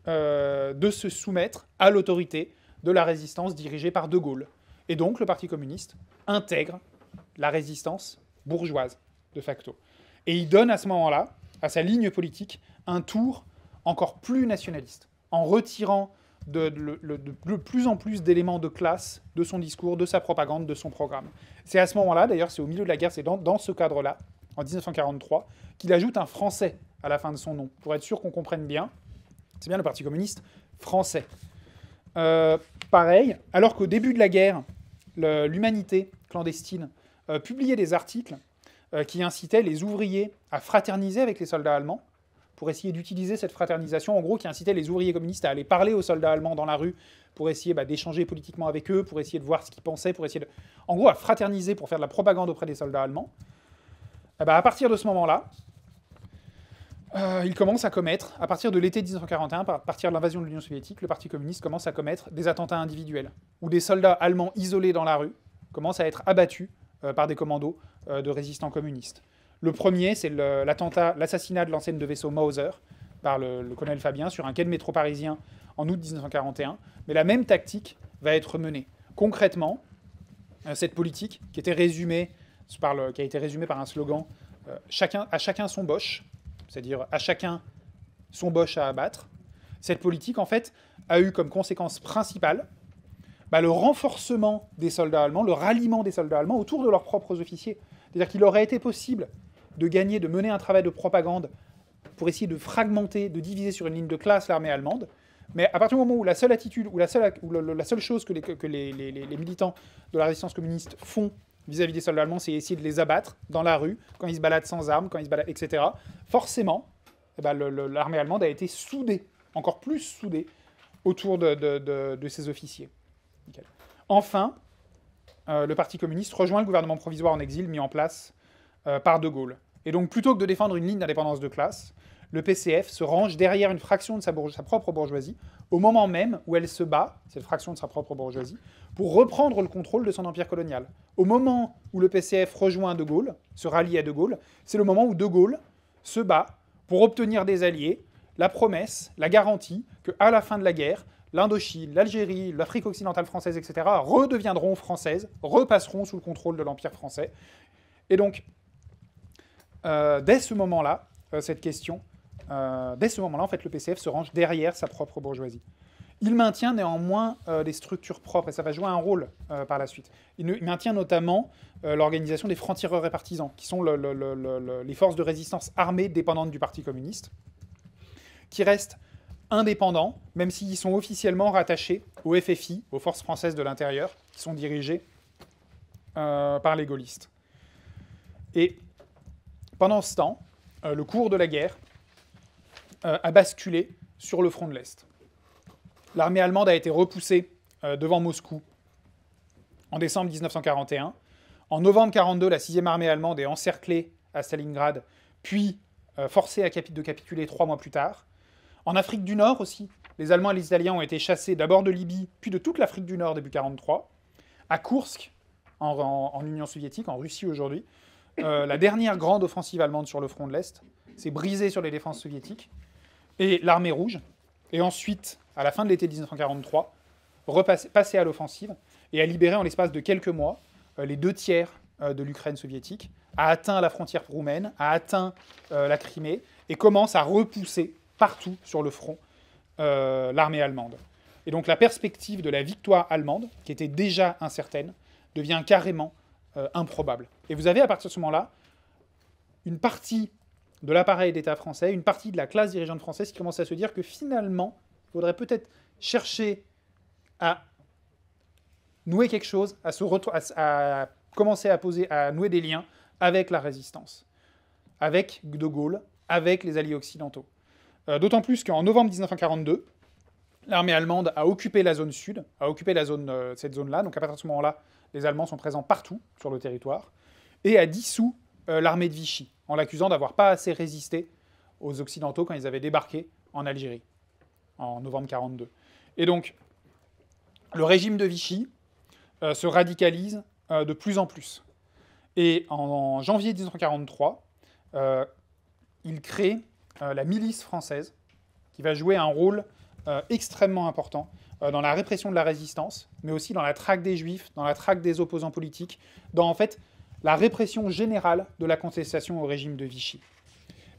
A: de se soumettre à l'autorité de la résistance dirigée par De Gaulle. Et donc, le Parti communiste intègre la résistance bourgeoise, de facto. Et il donne à ce moment-là, à sa ligne politique, un tour encore plus nationaliste, en retirant de plus en plus d'éléments de classe de son discours, de sa propagande, de son programme. C'est à ce moment-là, d'ailleurs, c'est au milieu de la guerre, c'est dans ce cadre-là, en 1943, qu'il ajoute un français à la fin de son nom, pour être sûr qu'on comprenne bien. C'est bien le Parti communiste français. Pareil, alors qu'au début de la guerre, l'Humanité clandestine publiait des articles qui incitaient les ouvriers à fraterniser avec les soldats allemands, pour essayer d'utiliser cette fraternisation, en gros, qui incitait les ouvriers communistes à aller parler aux soldats allemands dans la rue, pour essayer d'échanger politiquement avec eux, pour essayer de voir ce qu'ils pensaient, pour essayer en gros, à fraterniser, pour faire de la propagande auprès des soldats allemands. À partir de ce moment-là, il commence à commettre, à partir de l'été 1941, à partir de l'invasion de l'Union soviétique, le Parti communiste commence à commettre des attentats individuels, où des soldats allemands isolés dans la rue commencent à être abattus par des commandos de résistants communistes. Le premier, c'est l'assassinat de l'enseigne de vaisseau Mauser par le colonel Fabien sur un quai de métro parisien en août 1941. Mais la même tactique va être menée. Concrètement, cette politique, qui a été résumée par un slogan à chacun son boche, c'est-à-dire à chacun son boche à abattre, cette politique, en fait, a eu comme conséquence principale le renforcement des soldats allemands, le ralliement des soldats allemands autour de leurs propres officiers. C'est-à-dire qu'il aurait été possible de mener un travail de propagande pour essayer de fragmenter, de diviser sur une ligne de classe l'armée allemande. Mais à partir du moment où la seule attitude, ou la seule chose que les militants de la résistance communiste font vis-à-vis des soldats allemands, c'est essayer de les abattre dans la rue, quand ils se baladent sans armes, quand ils se baladent, etc. Forcément, l'armée allemande a été soudée, encore plus soudée, autour de ses officiers. Enfin, le Parti communiste rejoint le gouvernement provisoire en exil mis en place par De Gaulle. Et donc, plutôt que de défendre une ligne d'indépendance de classe, le PCF se range derrière une fraction de sa propre bourgeoisie, au moment même où elle se bat, cette fraction de sa propre bourgeoisie, pour reprendre le contrôle de son empire colonial. Au moment où le PCF rejoint De Gaulle, se rallie à De Gaulle, c'est le moment où De Gaulle se bat pour obtenir des alliés, la promesse, la garantie qu'à la fin de la guerre, l'Indochine, l'Algérie, l'Afrique occidentale française, etc., redeviendront françaises, repasseront sous le contrôle de l'Empire français. Et donc, dès ce moment-là, cette question, dès ce moment-là, en fait, le PCF se range derrière sa propre bourgeoisie. Il maintient néanmoins des structures propres, et ça va jouer un rôle par la suite. Il maintient notamment l'organisation des francs-tireurs et partisans, qui sont les forces de résistance armées dépendantes du Parti communiste, qui restent indépendants, même s'ils sont officiellement rattachés au FFI, aux forces françaises de l'intérieur, qui sont dirigées par les gaullistes. Et pendant ce temps, le cours de la guerre a basculé sur le front de l'Est. L'armée allemande a été repoussée devant Moscou en décembre 1941. En novembre 1942, la 6e armée allemande est encerclée à Stalingrad, puis forcée de capituler 3 mois plus tard. En Afrique du Nord aussi, les Allemands et les Italiens ont été chassés d'abord de Libye, puis de toute l'Afrique du Nord début 1943. À Koursk, en Union soviétique, en Russie aujourd'hui, la dernière grande offensive allemande sur le front de l'Est s'est brisée sur les défenses soviétiques. Et l'armée rouge, et ensuite, à la fin de l'été 1943, passé à l'offensive et a libéré en l'espace de quelques mois les 2/3 de l'Ukraine soviétique, a atteint la frontière roumaine, a atteint la Crimée, et commence à repousser partout sur le front l'armée allemande. Et donc la perspective de la victoire allemande, qui était déjà incertaine, devient carrément improbable. Et vous avez à partir de ce moment-là une partie de l'appareil d'État français, une partie de la classe dirigeante française qui commence à se dire que finalement, il faudrait peut-être chercher à nouer quelque chose, à commencer à nouer des liens avec la résistance, avec De Gaulle, avec les alliés occidentaux. D'autant plus qu'en novembre 1942, l'armée allemande a occupé la zone sud, a occupé cette zone-là, donc à partir de ce moment-là, les Allemands sont présents partout sur le territoire, et a dissous l'armée de Vichy, en l'accusant d'avoir pas assez résisté aux Occidentaux quand ils avaient débarqué en Algérie, en novembre 1942. Et donc, le régime de Vichy se radicalise de plus en plus. Et en janvier 1943, il crée la milice française, qui va jouer un rôle extrêmement important dans la répression de la résistance, mais aussi dans la traque des juifs, dans la traque des opposants politiques, dans en fait la répression générale de la contestation au régime de Vichy.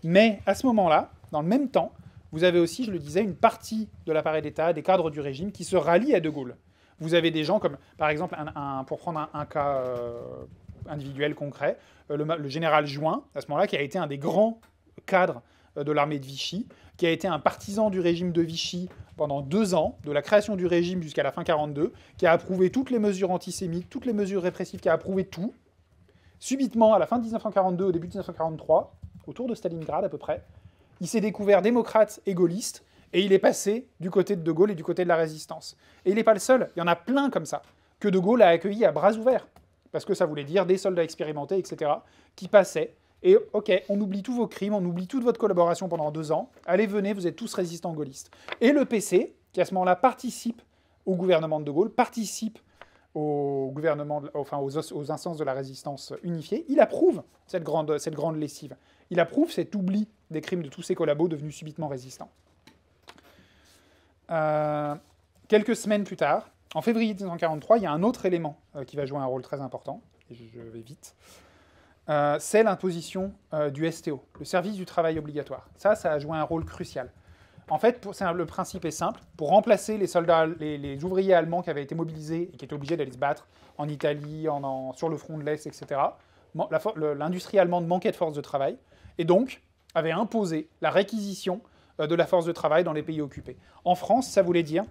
A: Mais à ce moment-là, dans le même temps, vous avez aussi, je le disais, une partie de l'appareil d'État, des cadres du régime, qui se rallient à De Gaulle. Vous avez des gens comme, par exemple, pour prendre un cas individuel concret, le général Juin, à ce moment-là, qui a été un des grands cadres de l'armée de Vichy, qui a été un partisan du régime de Vichy pendant 2 ans, de la création du régime jusqu'à la fin 1942, qui a approuvé toutes les mesures antisémites, toutes les mesures répressives, qui a approuvé tout. Subitement, à la fin de 1942, au début de 1943, autour de Stalingrad à peu près, il s'est découvert démocrate et gaulliste, et il est passé du côté de Gaulle et du côté de la résistance. Et il n'est pas le seul, il y en a plein comme ça, que De Gaulle a accueillis à bras ouverts, parce que ça voulait dire des soldats expérimentés, etc., qui passaient, et ok, on oublie tous vos crimes, on oublie toute votre collaboration pendant 2 ans, allez, venez, vous êtes tous résistants gaullistes. Et le PC, qui à ce moment-là participe au gouvernement de Gaulle, participe au gouvernement, aux instances de la résistance unifiée, il approuve cette grande lessive. Il approuve cet oubli des crimes de tous ses collabos devenus subitement résistants. Quelques semaines plus tard, en février 1943, il y a un autre élément qui va jouer un rôle très important, et je vais vite, c'est l'imposition du STO, le service du travail obligatoire. Ça a joué un rôle crucial. En fait, le principe est simple. Pour remplacer les soldats, les ouvriers allemands qui avaient été mobilisés et qui étaient obligés d'aller se battre en Italie, sur le front de l'Est, etc., l'industrie allemande manquait de force de travail, et donc avait imposé la réquisition de la force de travail dans les pays occupés. En France, ça voulait dire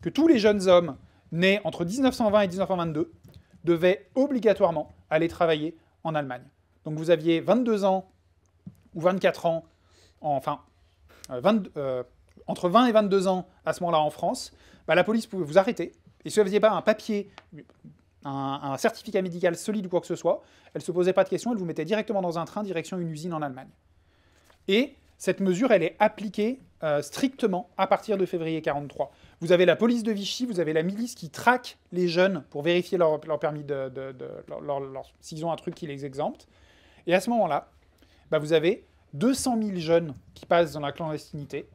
A: que tous les jeunes hommes nés entre 1920 et 1922 devaient obligatoirement aller travailler en Allemagne. Donc vous aviez 22 ans ou 24 ans, entre 20 et 22 ans à ce moment-là en France, la police pouvait vous arrêter, et si vous n'aviez pas un papier un certificat médical solide ou quoi que ce soit, elle ne se posait pas de questions, elle vous mettait directement dans un train, direction une usine en Allemagne. Et cette mesure, elle est appliquée strictement à partir de février 1943. Vous avez la police de Vichy, vous avez la milice qui traque les jeunes pour vérifier leur permis s'ils ont un truc qui les exempte. Et à ce moment-là, bah, vous avez 200 000 jeunes qui passent dans la clandestinité,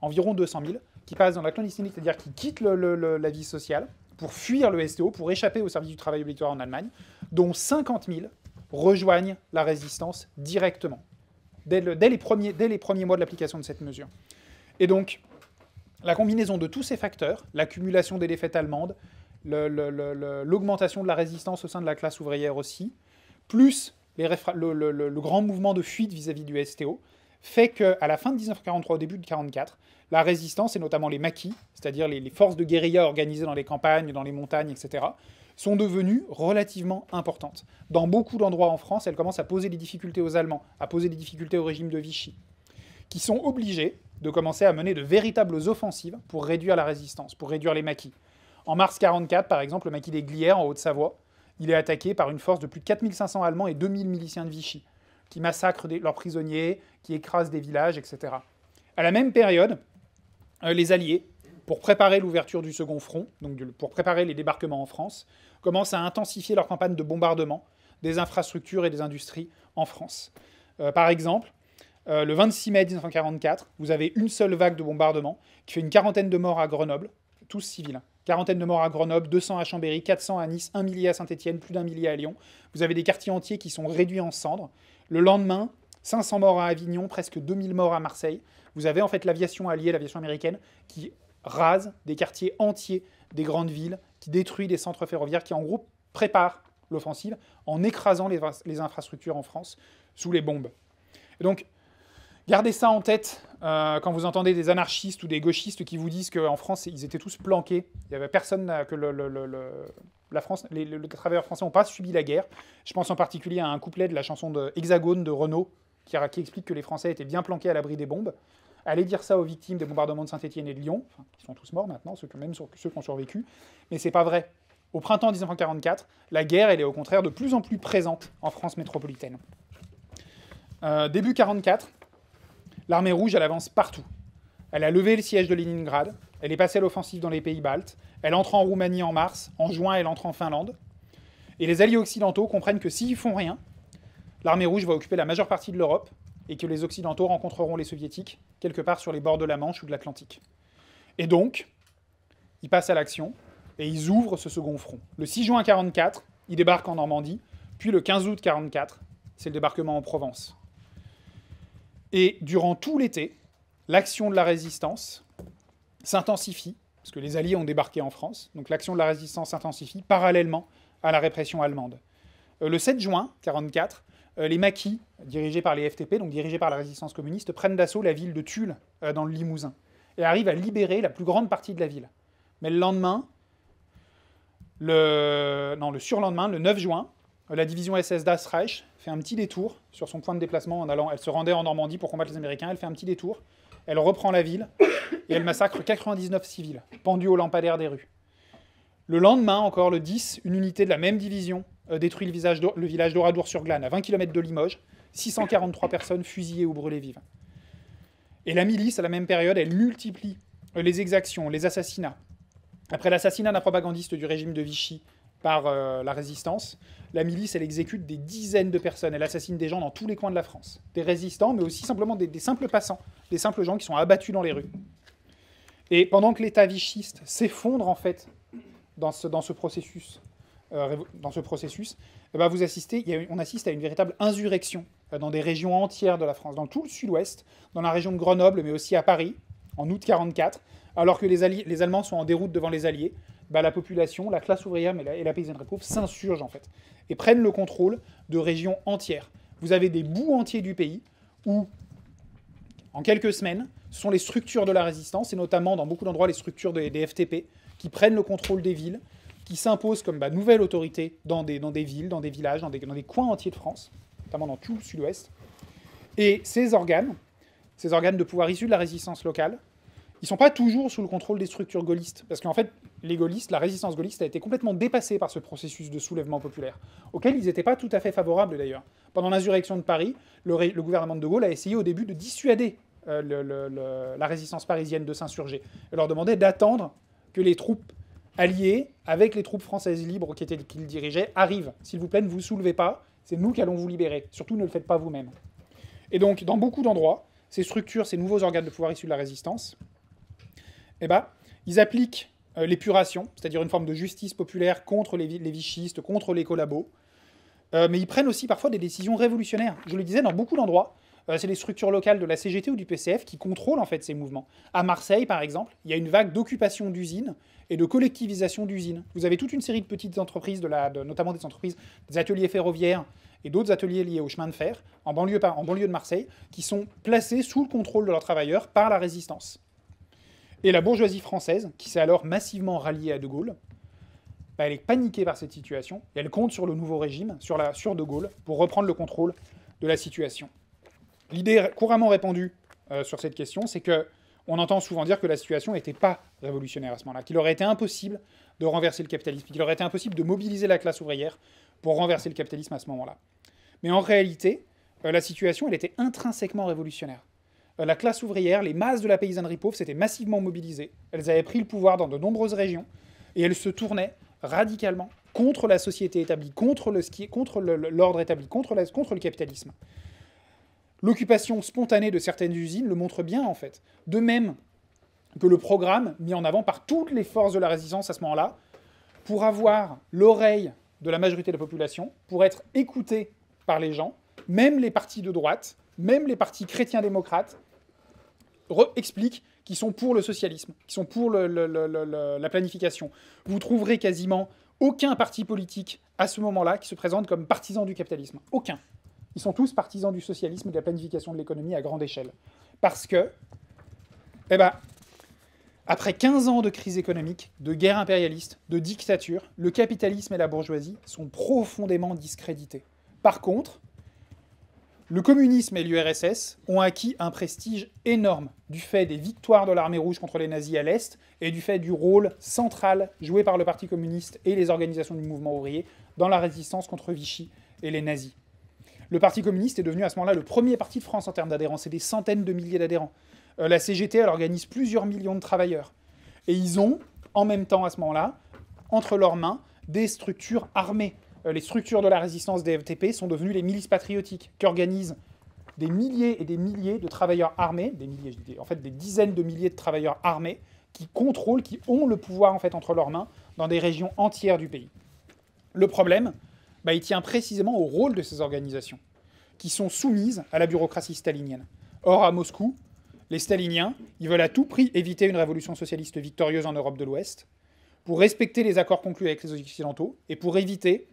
A: environ 200 000, qui passent dans la clandestinité, c'est-à-dire qui quittent la vie sociale pour fuir le STO, pour échapper au service du travail obligatoire en Allemagne, dont 50 000 rejoignent la résistance directement, dès les premiers mois de l'application de cette mesure. Et donc, la combinaison de tous ces facteurs, l'accumulation des défaites allemandes, l'augmentation de la résistance au sein de la classe ouvrière aussi, plus le grand mouvement de fuite vis-à-vis du STO, fait qu'à la fin de 1943, au début de 1944, la résistance, et notamment les maquis, c'est-à-dire les forces de guérilla organisées dans les campagnes, dans les montagnes, etc., sont devenues relativement importantes. Dans beaucoup d'endroits en France, elles commencent à poser des difficultés aux Allemands, à poser des difficultés au régime de Vichy, qui sont obligés de commencer à mener de véritables offensives pour réduire la résistance, pour réduire les maquis. En mars 1944, par exemple, le maquis des Glières, en Haute-Savoie, il est attaqué par une force de plus de 4500 Allemands et 2000 miliciens de Vichy, qui massacrent leurs prisonniers, qui écrasent des villages, etc. À la même période, les Alliés, pour préparer l'ouverture du second front, donc pour préparer les débarquements en France, commencent à intensifier leur campagne de bombardement des infrastructures et des industries en France. Par exemple, le 26 mai 1944, vous avez une seule vague de bombardement qui fait une quarantaine de morts à Grenoble, tous civils. Quarantaine de morts à Grenoble, 200 à Chambéry, 400 à Nice, 1 millier à Saint-Étienne, plus d'1 millier à Lyon. Vous avez des quartiers entiers qui sont réduits en cendres. Le lendemain, 500 morts à Avignon, presque 2000 morts à Marseille. Vous avez en fait l'aviation alliée, l'aviation américaine, qui rase des quartiers entiers des grandes villes, qui détruit des centres ferroviaires, qui en gros prépare l'offensive en écrasant les infrastructures en France sous les bombes. Et donc, gardez ça en tête quand vous entendez des anarchistes ou des gauchistes qui vous disent qu'en France, ils étaient tous planqués. Il n'y avait personne, que la France, les travailleurs français n'ont pas subi la guerre. Je pense en particulier à un couplet de la chanson de Hexagone de Renaud qui explique que les Français étaient bien planqués à l'abri des bombes. Allez dire ça aux victimes des bombardements de Saint-Étienne et de Lyon, qui sont tous morts maintenant, même ceux qui ont survécu. Mais c'est pas vrai. Au printemps 1944, la guerre, elle est au contraire de plus en plus présente en France métropolitaine. Début 1944, l'armée rouge, elle avance partout. Elle a levé le siège de Leningrad, elle est passée à l'offensive dans les pays baltes, elle entre en Roumanie en mars, en juin, elle entre en Finlande. Et les alliés occidentaux comprennent que s'ils font rien, l'armée rouge va occuper la majeure partie de l'Europe et que les occidentaux rencontreront les soviétiques quelque part sur les bords de la Manche ou de l'Atlantique. Et donc, ils passent à l'action et ils ouvrent ce second front. Le 6 juin 1944, ils débarquent en Normandie, puis le 15 août 1944, c'est le débarquement en Provence. Et durant tout l'été, l'action de la résistance s'intensifie, parce que les Alliés ont débarqué en France, donc l'action de la résistance s'intensifie parallèlement à la répression allemande. Le 7 juin 1944, les maquis, dirigés par les FTP, donc dirigés par la résistance communiste, prennent d'assaut la ville de Tulle, dans le Limousin, et arrivent à libérer la plus grande partie de la ville. Mais le lendemain, le surlendemain, le 9 juin, la division SS Das Reich fait un petit détour sur son point de déplacement en allant. Elle se rendait en Normandie pour combattre les Américains. Elle fait un petit détour. Elle reprend la ville et elle massacre 99 civils, pendus aux lampadaires des rues. Le lendemain, encore le 10, une unité de la même division détruit le village d'Oradour-sur-Glane, à 20 km de Limoges. 643 personnes fusillées ou brûlées vives. Et la milice, à la même période, elle multiplie les exactions, les assassinats. Après l'assassinat d'un propagandiste du régime de Vichy par la résistance, la milice, elle exécute des dizaines de personnes. Elle assassine des gens dans tous les coins de la France. Des résistants, mais aussi simplement des simples passants. Des simples gens qui sont abattus dans les rues. Et pendant que l'État vichiste s'effondre, en fait, dans ce processus, eh ben on assiste à une véritable insurrection dans des régions entières de la France. Dans tout le sud-ouest, dans la région de Grenoble, mais aussi à Paris, en août 1944, alors que les Allemands sont en déroute devant les Alliés, bah, la population, la classe ouvrière et la paysannerie pauvre s'insurgent en fait, et prennent le contrôle de régions entières. Vous avez des bouts entiers du pays où, en quelques semaines, ce sont les structures de la résistance, et notamment dans beaucoup d'endroits les structures des FTP, qui prennent le contrôle des villes, qui s'imposent comme nouvelle autorité dans des villes, dans des villages, dans des coins entiers de France, notamment dans tout le sud-ouest. Et ces organes de pouvoir issus de la résistance locale, ils sont pas toujours sous le contrôle des structures gaullistes. Parce qu'en fait, les gaullistes, la résistance gaulliste a été complètement dépassée par ce processus de soulèvement populaire, auquel ils n'étaient pas tout à fait favorables d'ailleurs. Pendant l'insurrection de Paris, le gouvernement de Gaulle a essayé au début de dissuader la résistance parisienne de s'insurger, et leur demandait d'attendre que les troupes alliées, avec les troupes françaises libres qu'ils dirigeaient, arrivent. S'il vous plaît, ne vous soulevez pas, c'est nous qui allons vous libérer. Surtout, ne le faites pas vous-même. Et donc, dans beaucoup d'endroits, ces structures, ces nouveaux organes de pouvoir issus de la résistance, eh ben, ils appliquent l'épuration, c'est-à-dire une forme de justice populaire contre les vichistes, contre les collabos, mais ils prennent aussi parfois des décisions révolutionnaires. Je le disais, dans beaucoup d'endroits, c'est les structures locales de la CGT ou du PCF qui contrôlent en fait ces mouvements. À Marseille, par exemple, il y a une vague d'occupation d'usines et de collectivisation d'usines. Vous avez toute une série de petites entreprises, notamment des entreprises, des ateliers ferroviaires et d'autres ateliers liés au chemin de fer, en banlieue de Marseille, qui sont placés sous le contrôle de leurs travailleurs par la résistance. Et la bourgeoisie française, qui s'est alors massivement ralliée à De Gaulle, elle est paniquée par cette situation, et elle compte sur le nouveau régime, sur De Gaulle, pour reprendre le contrôle de la situation. L'idée couramment répandue sur cette question, c'est que on entend souvent dire que la situation n'était pas révolutionnaire à ce moment-là, qu'il aurait été impossible de renverser le capitalisme, qu'il aurait été impossible de mobiliser la classe ouvrière pour renverser le capitalisme à ce moment-là. Mais en réalité, la situation, elle était intrinsèquement révolutionnaire. La classe ouvrière, les masses de la paysannerie pauvre s'étaient massivement mobilisées, elles avaient pris le pouvoir dans de nombreuses régions, et elles se tournaient radicalement contre la société établie, contre l'ordre établi, contre le capitalisme. L'occupation spontanée de certaines usines le montre bien, en fait. De même que le programme mis en avant par toutes les forces de la résistance à ce moment-là, pour avoir l'oreille de la majorité de la population, pour être écouté par les gens, même les partis de droite, même les partis chrétiens-démocrates, expliquent qu'ils sont pour le socialisme, qu'ils sont pour la planification. Vous trouverez quasiment aucun parti politique à ce moment-là qui se présente comme partisan du capitalisme. Aucun. Ils sont tous partisans du socialisme et de la planification de l'économie à grande échelle. Parce que, après 15 ans de crise économique, de guerre impérialiste, de dictature, le capitalisme et la bourgeoisie sont profondément discrédités. Par contre, le communisme et l'URSS ont acquis un prestige énorme du fait des victoires de l'armée rouge contre les nazis à l'Est et du fait du rôle central joué par le Parti communiste et les organisations du mouvement ouvrier dans la résistance contre Vichy et les nazis. Le Parti communiste est devenu à ce moment-là le premier parti de France en termes d'adhérents. C'est des centaines de milliers d'adhérents. La CGT, elle organise plusieurs millions de travailleurs. Et ils ont, en même temps à ce moment-là, entre leurs mains, des structures armées. Les structures de la résistance des FTP sont devenues les milices patriotiques, qui organisent des milliers et des milliers de travailleurs armés, des dizaines de milliers de travailleurs armés, qui contrôlent, qui ont le pouvoir en fait entre leurs mains dans des régions entières du pays. Le problème, il tient précisément au rôle de ces organisations, qui sont soumises à la bureaucratie stalinienne. Or, à Moscou, les staliniens, ils veulent à tout prix éviter une révolution socialiste victorieuse en Europe de l'Ouest, pour respecter les accords conclus avec les Occidentaux, et pour éviter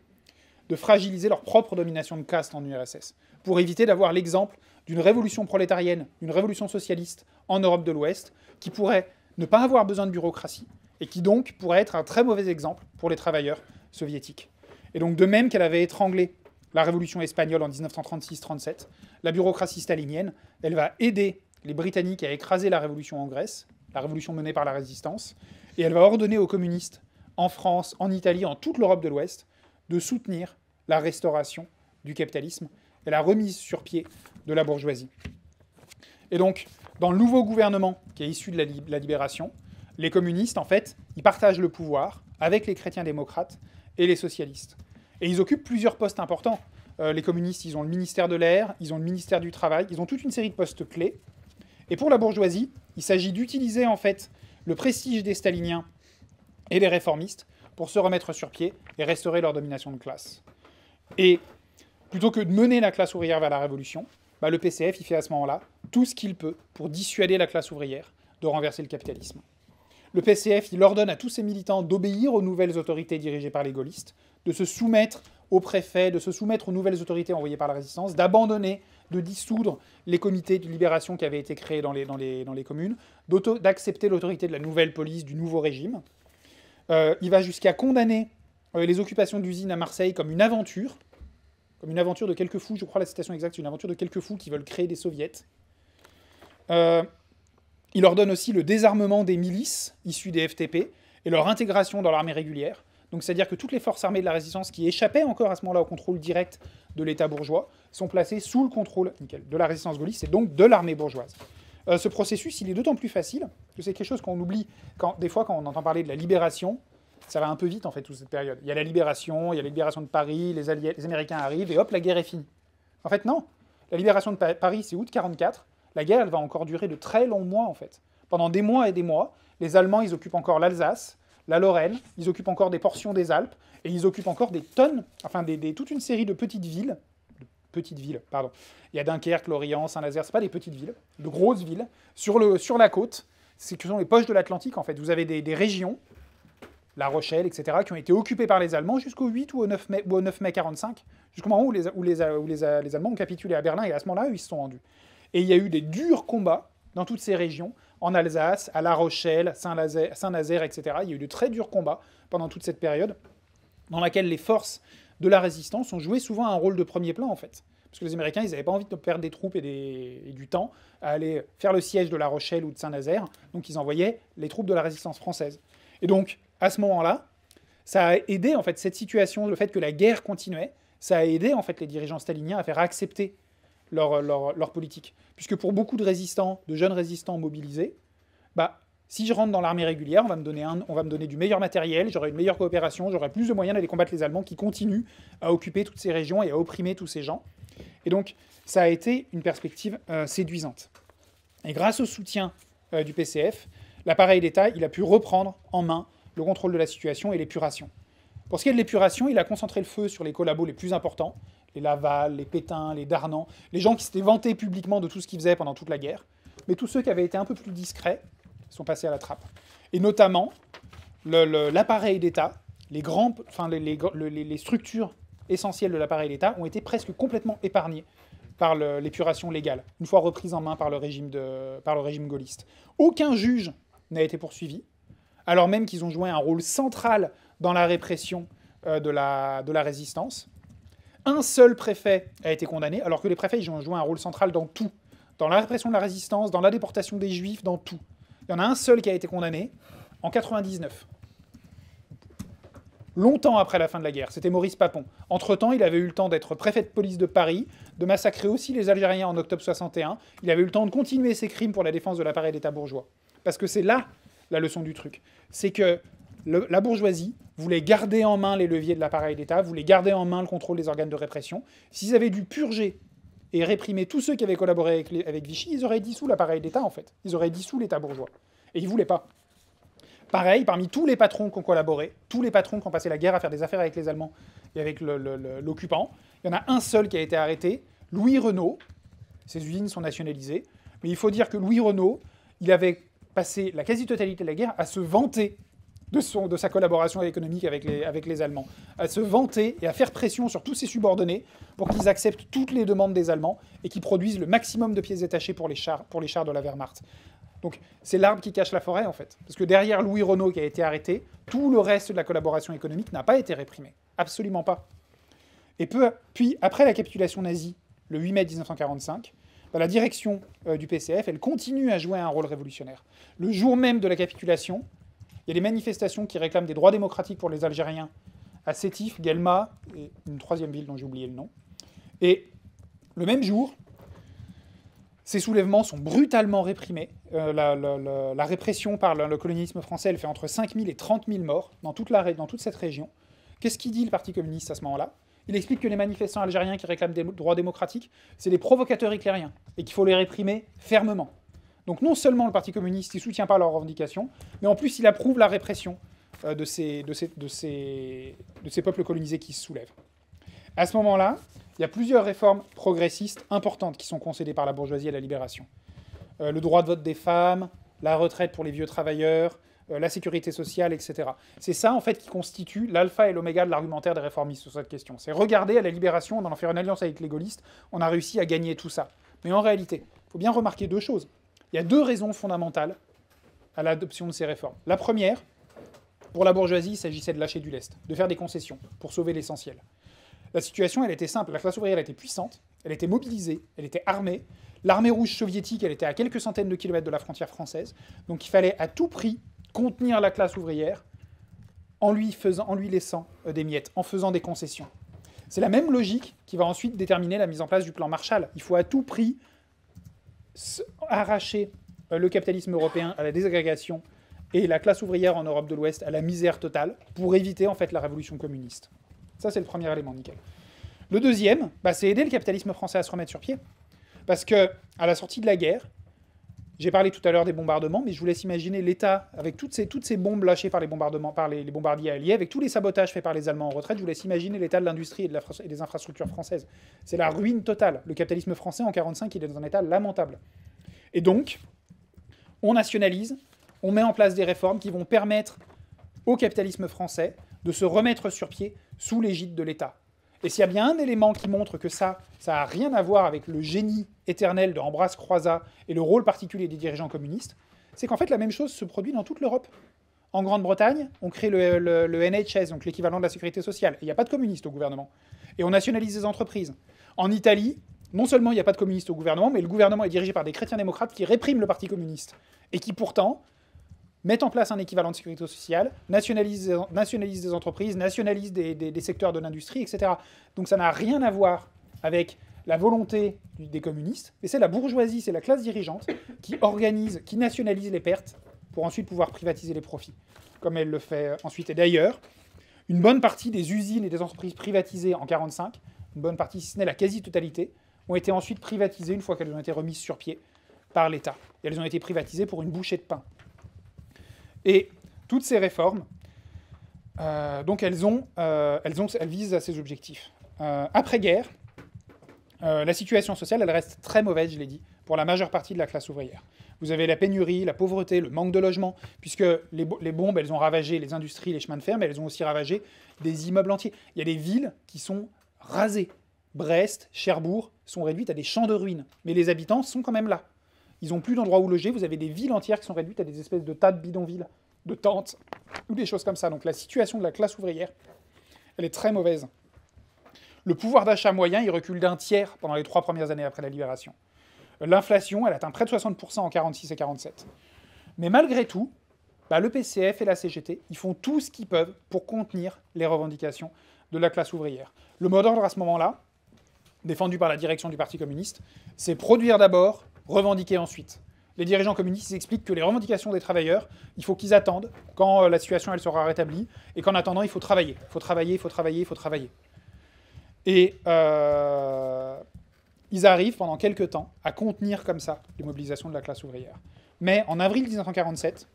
A: de fragiliser leur propre domination de caste en URSS, pour éviter d'avoir l'exemple d'une révolution prolétarienne, d'une révolution socialiste en Europe de l'Ouest, qui pourrait ne pas avoir besoin de bureaucratie, et qui donc pourrait être un très mauvais exemple pour les travailleurs soviétiques. Et donc, de même qu'elle avait étranglé la révolution espagnole en 1936-37, la bureaucratie stalinienne, elle va aider les Britanniques à écraser la révolution en Grèce, la révolution menée par la résistance, et elle va ordonner aux communistes, en France, en Italie, en toute l'Europe de l'Ouest, de soutenir la restauration du capitalisme et la remise sur pied de la bourgeoisie. Et donc, dans le nouveau gouvernement qui est issu de la libération, les communistes, en fait, ils partagent le pouvoir avec les chrétiens-démocrates et les socialistes. Et ils occupent plusieurs postes importants. Les communistes, ils ont le ministère de l'Air, ils ont le ministère du Travail, ils ont toute une série de postes clés. Et pour la bourgeoisie, il s'agit d'utiliser en fait le prestige des staliniens et des réformistes pour se remettre sur pied et restaurer leur domination de classe. Et plutôt que de mener la classe ouvrière vers la révolution, le PCF, il fait à ce moment-là tout ce qu'il peut pour dissuader la classe ouvrière de renverser le capitalisme. Le PCF, il ordonne à tous ses militants d'obéir aux nouvelles autorités dirigées par les gaullistes, de se soumettre aux préfets, de se soumettre aux nouvelles autorités envoyées par la résistance, d'abandonner, de dissoudre les comités de libération qui avaient été créés dans les communes, d'accepter l'autorité de la nouvelle police, du nouveau régime. Il va jusqu'à condamner les occupations d'usines à Marseille comme une aventure de quelques fous, je crois la citation exacte, c'est une aventure de quelques fous qui veulent créer des soviets. Il ordonne aussi le désarmement des milices issues des FTP et leur intégration dans l'armée régulière. Donc c'est-à-dire que toutes les forces armées de la résistance qui échappaient encore à ce moment-là au contrôle direct de l'État bourgeois sont placées sous le contrôle de la résistance gaulliste et donc de l'armée bourgeoise. Ce processus, il est d'autant plus facile que c'est quelque chose qu'on oublie des fois quand on entend parler de la libération. Ça va un peu vite en fait toute cette période. Il y a la libération de Paris, les Américains arrivent et hop, la guerre est finie. En fait non, la libération de Paris c'est août 1944. La guerre elle va encore durer de très longs mois en fait. Pendant des mois et des mois, les Allemands ils occupent encore l'Alsace, la Lorraine, ils occupent encore des portions des Alpes, et ils occupent encore des tonnes, enfin toute une série de petites villes. Il y a Dunkerque, Lorient, Saint-Nazaire, c'est pas des petites villes, de grosses villes, sur la côte, ce sont les poches de l'Atlantique en fait. Vous avez des régions, La Rochelle, etc., qui ont été occupées par les Allemands jusqu'au 8 ou au 9 mai 1945, jusqu'au moment où les Allemands ont capitulé à Berlin, et à ce moment-là, eux, ils se sont rendus. Et il y a eu des durs combats dans toutes ces régions, en Alsace, à La Rochelle, Saint-Nazaire, etc. Il y a eu de très durs combats pendant toute cette période, dans laquelle les forces de la résistance ont joué souvent un rôle de premier plan, en fait. Parce que les Américains, ils n'avaient pas envie de perdre des troupes et du temps à aller faire le siège de La Rochelle ou de Saint-Nazaire, donc ils envoyaient les troupes de la résistance française. Et donc, à ce moment-là, ça a aidé, en fait, cette situation, le fait que la guerre continuait, ça a aidé, en fait, les dirigeants staliniens à faire accepter leur politique. Puisque pour beaucoup de résistants, de jeunes résistants mobilisés, bah, si je rentre dans l'armée régulière, on va me donner du meilleur matériel, j'aurai une meilleure coopération, j'aurai plus de moyens d'aller combattre les Allemands qui continuent à occuper toutes ces régions et à opprimer tous ces gens. Et donc, ça a été une perspective séduisante. Et grâce au soutien du PCF, l'appareil d'État, il a pu reprendre en main le contrôle de la situation et l'épuration. Pour ce qui est de l'épuration, il a concentré le feu sur les collabos les plus importants, les Laval, les Pétain, les Darnand, les gens qui s'étaient vantés publiquement de tout ce qu'ils faisaient pendant toute la guerre. Mais tous ceux qui avaient été un peu plus discrets sont passés à la trappe. Et notamment, l'appareil d'État, les structures essentielles de l'appareil d'État ont été presque complètement épargnées par l'épuration légale, une fois reprise en main par le régime gaulliste. Aucun juge n'a été poursuivi, alors même qu'ils ont joué un rôle central dans la répression de la résistance. Un seul préfet a été condamné, alors que les préfets ils ont joué un rôle central dans tout. Dans la répression de la résistance, dans la déportation des Juifs, dans tout. Il y en a un seul qui a été condamné en 1999. Longtemps après la fin de la guerre, c'était Maurice Papon. Entre-temps, il avait eu le temps d'être préfet de police de Paris, de massacrer aussi les Algériens en octobre 61. Il avait eu le temps de continuer ses crimes pour la défense de l'appareil d'État bourgeois. Parce que c'est là la leçon du truc. C'est que la bourgeoisie voulait garder en main les leviers de l'appareil d'État, voulait garder en main le contrôle des organes de répression. S'ils avaient dû purger et réprimer tous ceux qui avaient collaboré avec Vichy, ils auraient dissous l'appareil d'État, en fait. Ils auraient dissous l'État bourgeois. Et ils ne voulaient pas. Pareil, parmi tous les patrons qui ont collaboré, tous les patrons qui ont passé la guerre à faire des affaires avec les Allemands et avec l'occupant, il y en a un seul qui a été arrêté, Louis Renault. Ses usines sont nationalisées. Mais il faut dire que Louis Renault, il avait passé la quasi-totalité de la guerre à se vanter de sa collaboration économique avec les Allemands, à se vanter et à faire pression sur tous ses subordonnés pour qu'ils acceptent toutes les demandes des Allemands et qu'ils produisent le maximum de pièces détachées pour les chars de la Wehrmacht. Donc c'est l'arbre qui cache la forêt, en fait. Parce que derrière Louis Renault qui a été arrêté, tout le reste de la collaboration économique n'a pas été réprimé. Absolument pas. Et puis, après la capitulation nazie, le 8 mai 1945, la direction du PCF, elle continue à jouer un rôle révolutionnaire. Le jour même de la capitulation, il y a des manifestations qui réclament des droits démocratiques pour les Algériens à Sétif, Guelma, et une troisième ville dont j'ai oublié le nom. Et le même jour, ces soulèvements sont brutalement réprimés. La répression par le colonialisme français, elle fait entre 5 000 et 30 000 morts dans toute cette région. Qu'est-ce qu'il dit, le Parti communiste, à ce moment-là ? Il explique que les manifestants algériens qui réclament des droits démocratiques, c'est des provocateurs hitlériens, et qu'il faut les réprimer fermement. Donc non seulement le Parti communiste ne soutient pas leurs revendications, mais en plus il approuve la répression de ces peuples colonisés qui se soulèvent. À ce moment-là, il y a plusieurs réformes progressistes importantes qui sont concédées par la bourgeoisie à la libération. Le droit de vote des femmes, la retraite pour les vieux travailleurs, la sécurité sociale, etc. C'est ça, en fait, qui constitue l'alpha et l'oméga de l'argumentaire des réformistes sur cette question. C'est regarder à la libération, en allant faire une alliance avec les gaullistes, on a réussi à gagner tout ça. Mais en réalité, il faut bien remarquer deux choses. Il y a deux raisons fondamentales à l'adoption de ces réformes. La première, pour la bourgeoisie, il s'agissait de lâcher du lest, de faire des concessions pour sauver l'essentiel. La situation, elle était simple. La classe ouvrière, elle était puissante, elle était mobilisée, elle était armée. L'armée rouge soviétique, elle était à quelques centaines de kilomètres de la frontière française, donc il fallait à tout prix contenir la classe ouvrière en lui laissant des miettes, en faisant des concessions. C'est la même logique qui va ensuite déterminer la mise en place du plan Marshall. Il faut à tout prix arracher le capitalisme européen à la désagrégation et la classe ouvrière en Europe de l'Ouest à la misère totale pour éviter en fait la révolution communiste. Ça, c'est le premier élément, nickel. Le deuxième, c'est aider le capitalisme français à se remettre sur pied. Parce que à la sortie de la guerre, j'ai parlé tout à l'heure des bombardements, mais je vous laisse imaginer l'État, avec toutes ces bombes lâchées par les bombardements, par les bombardiers alliés, avec tous les sabotages faits par les Allemands en retraite, je vous laisse imaginer l'état de l'industrie et des infrastructures françaises. C'est la ruine totale. Le capitalisme français, en 1945, il est dans un état lamentable. Et donc, on nationalise, on met en place des réformes qui vont permettre au capitalisme français de se remettre sur pied sous l'égide de l'État. Et s'il y a bien un élément qui montre que ça n'a rien à voir avec le génie éternel de Ambroise Croizat et le rôle particulier des dirigeants communistes, c'est qu'en fait la même chose se produit dans toute l'Europe. En Grande-Bretagne, on crée le NHS, donc l'équivalent de la sécurité sociale, et il n'y a pas de communistes au gouvernement. Et on nationalise les entreprises. En Italie, non seulement il n'y a pas de communistes au gouvernement, mais le gouvernement est dirigé par des chrétiens démocrates qui répriment le parti communiste, et qui pourtant mettent en place un équivalent de sécurité sociale, nationalisent des entreprises, nationalisent des secteurs de l'industrie, etc. Donc ça n'a rien à voir avec la volonté des communistes, mais c'est la bourgeoisie, c'est la classe dirigeante qui organise, qui nationalise les pertes pour ensuite pouvoir privatiser les profits, comme elle le fait ensuite. Et d'ailleurs, une bonne partie des usines et des entreprises privatisées en 1945, une bonne partie, si ce n'est la quasi-totalité, ont été ensuite privatisées une fois qu'elles ont été remises sur pied par l'État. Et elles ont été privatisées pour une bouchée de pain. Et toutes ces réformes, donc elles visent à ces objectifs. Après-guerre, la situation sociale, elle reste très mauvaise, je l'ai dit, pour la majeure partie de la classe ouvrière. Vous avez la pénurie, la pauvreté, le manque de logement, puisque les bombes, elles ont ravagé les industries, les chemins de fer, mais elles ont aussi ravagé des immeubles entiers. Il y a des villes qui sont rasées. Brest, Cherbourg sont réduites à des champs de ruines. Mais les habitants sont quand même là. Ils n'ont plus d'endroit où loger, vous avez des villes entières qui sont réduites à des espèces de tas de bidonvilles, de tentes, ou des choses comme ça. Donc la situation de la classe ouvrière, elle est très mauvaise. Le pouvoir d'achat moyen, il recule d'un tiers pendant les 3 premières années après la libération. L'inflation, elle atteint près de 60% en 1946 et 1947. Mais malgré tout, le PCF et la CGT, ils font tout ce qu'ils peuvent pour contenir les revendications de la classe ouvrière. Le mot d'ordre à ce moment-là, défendu par la direction du Parti communiste, c'est produire d'abord, revendiquer ensuite. Les dirigeants communistes expliquent que les revendications des travailleurs, il faut qu'ils attendent quand la situation elle sera rétablie, et qu'en attendant, il faut travailler. Il faut travailler, il faut travailler, il faut travailler. Et ils arrivent pendant quelques temps à contenir comme ça les mobilisations de la classe ouvrière. Mais en avril 1947,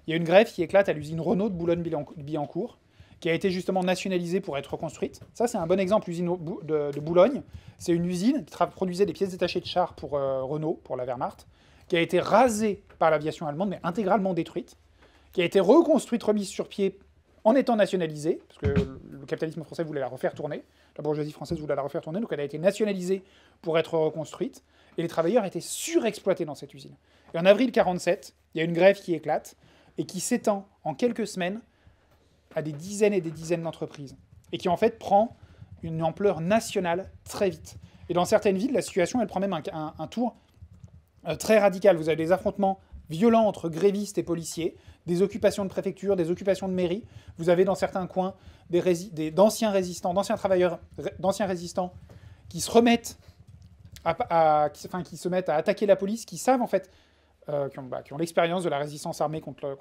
A: il y a une grève qui éclate à l'usine Renault de Boulogne-Billancourt, qui a été justement nationalisée pour être reconstruite. Ça, c'est un bon exemple, l'usine de Boulogne. C'est une usine qui produisait des pièces détachées de chars pour Renault, pour la Wehrmacht, qui a été rasée par l'aviation allemande, mais intégralement détruite, qui a été reconstruite, remise sur pied en étant nationalisée, parce que le capitalisme français voulait la refaire tourner, la bourgeoisie française voulait la refaire tourner, donc elle a été nationalisée pour être reconstruite, et les travailleurs étaient surexploités dans cette usine. Et en avril 1947, il y a une grève qui éclate, et qui s'étend en quelques semaines à des dizaines et des dizaines d'entreprises, et qui en fait prend une ampleur nationale très vite. Et dans certaines villes, la situation, elle prend même un tour très radical. Vous avez des affrontements violents entre grévistes et policiers, des occupations de préfecture, des occupations de mairie. Vous avez dans certains coins d'anciens résistants, d'anciens travailleurs, d'anciens résistants qui se remettent qui se mettent à attaquer la police, qui savent en fait, qui ont l'expérience de la résistance armée contre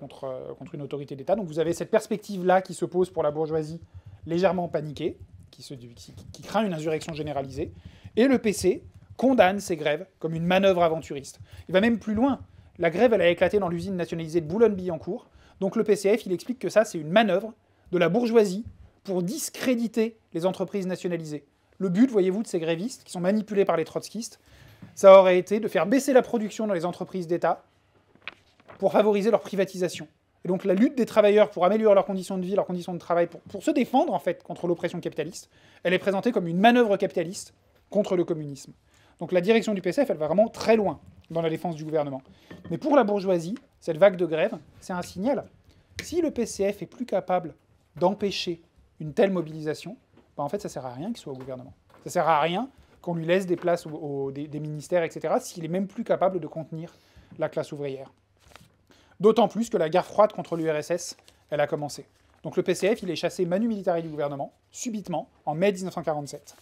A: une autorité d'État. Donc vous avez cette perspective-là qui se pose pour la bourgeoisie légèrement paniquée, qui craint une insurrection généralisée. Et le PC condamne ces grèves comme une manœuvre aventuriste. Il va même plus loin. La grève, elle a éclaté dans l'usine nationalisée de Boulogne-Billancourt. Donc le PCF, il explique que ça, c'est une manœuvre de la bourgeoisie pour discréditer les entreprises nationalisées. Le but, voyez-vous, de ces grévistes, qui sont manipulés par les trotskistes, ça aurait été de faire baisser la production dans les entreprises d'État pour favoriser leur privatisation. Et donc la lutte des travailleurs pour améliorer leurs conditions de vie, leurs conditions de travail, pour se défendre en fait contre l'oppression capitaliste, elle est présentée comme une manœuvre capitaliste contre le communisme. Donc la direction du PCF, elle va vraiment très loin dans la défense du gouvernement. Mais pour la bourgeoisie, cette vague de grève, c'est un signal. Si le PCF est plus capable d'empêcher une telle mobilisation, en fait ça sert à rien qu'il soit au gouvernement. Ça sert à rien qu'on lui laisse des places des ministères, etc., s'il est même plus capable de contenir la classe ouvrière. D'autant plus que la guerre froide contre l'URSS, elle a commencé. Donc le PCF, il est chassé manu militari du gouvernement, subitement, en mai 1947.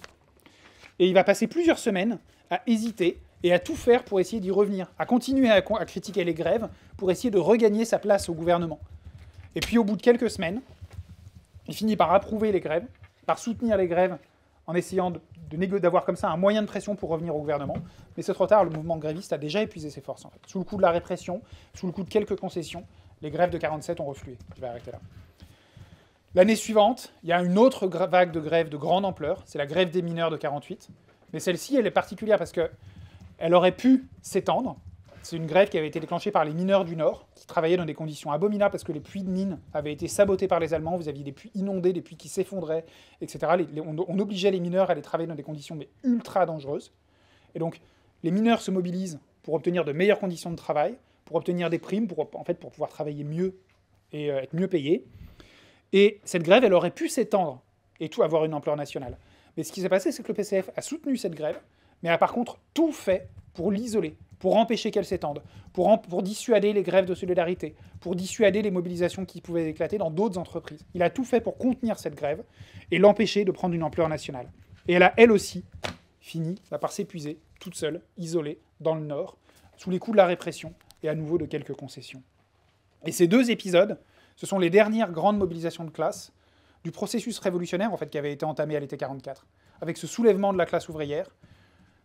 A: Et il va passer plusieurs semaines à hésiter et à tout faire pour essayer d'y revenir, à continuer à critiquer les grèves, pour essayer de regagner sa place au gouvernement. Et puis au bout de quelques semaines, il finit par approuver les grèves, par soutenir les grèves, en essayant d'avoir comme ça un moyen de pression pour revenir au gouvernement. Mais c'est trop tard, le mouvement gréviste a déjà épuisé ses forces, en fait. Sous le coup de la répression, sous le coup de quelques concessions, les grèves de 47 ont reflué. Je vais arrêter là. L'année suivante, il y a une autre vague de grève de grande ampleur, c'est la grève des mineurs de 48. Mais celle-ci, elle est particulière parce qu'elle aurait pu s'étendre. C'est une grève qui avait été déclenchée par les mineurs du Nord, qui travaillaient dans des conditions abominables parce que les puits de mines avaient été sabotés par les Allemands, vous aviez des puits inondés, des puits qui s'effondraient, etc. On obligeait les mineurs à aller travailler dans des conditions mais ultra dangereuses. Et donc, les mineurs se mobilisent pour obtenir de meilleures conditions de travail, pour obtenir des primes, pour pouvoir travailler mieux et être mieux payés. Et cette grève, elle aurait pu s'étendre et tout avoir une ampleur nationale. Mais ce qui s'est passé, c'est que le PCF a soutenu cette grève, mais a par contre tout fait pour l'isoler, pour empêcher qu'elle s'étende, pour dissuader les grèves de solidarité, pour dissuader les mobilisations qui pouvaient éclater dans d'autres entreprises. Il a tout fait pour contenir cette grève et l'empêcher de prendre une ampleur nationale. Et elle a, elle aussi, fini par s'épuiser, toute seule, isolée, dans le Nord, sous les coups de la répression et à nouveau de quelques concessions. Et ces deux épisodes, ce sont les dernières grandes mobilisations de classe du processus révolutionnaire en fait, qui avait été entamé à l'été 44, avec ce soulèvement de la classe ouvrière,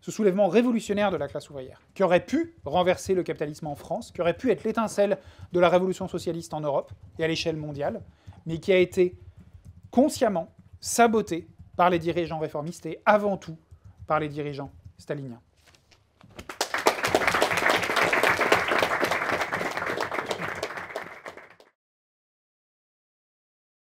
A: ce soulèvement révolutionnaire de la classe ouvrière, qui aurait pu renverser le capitalisme en France, qui aurait pu être l'étincelle de la révolution socialiste en Europe et à l'échelle mondiale, mais qui a été consciemment saboté par les dirigeants réformistes et avant tout par les dirigeants staliniens.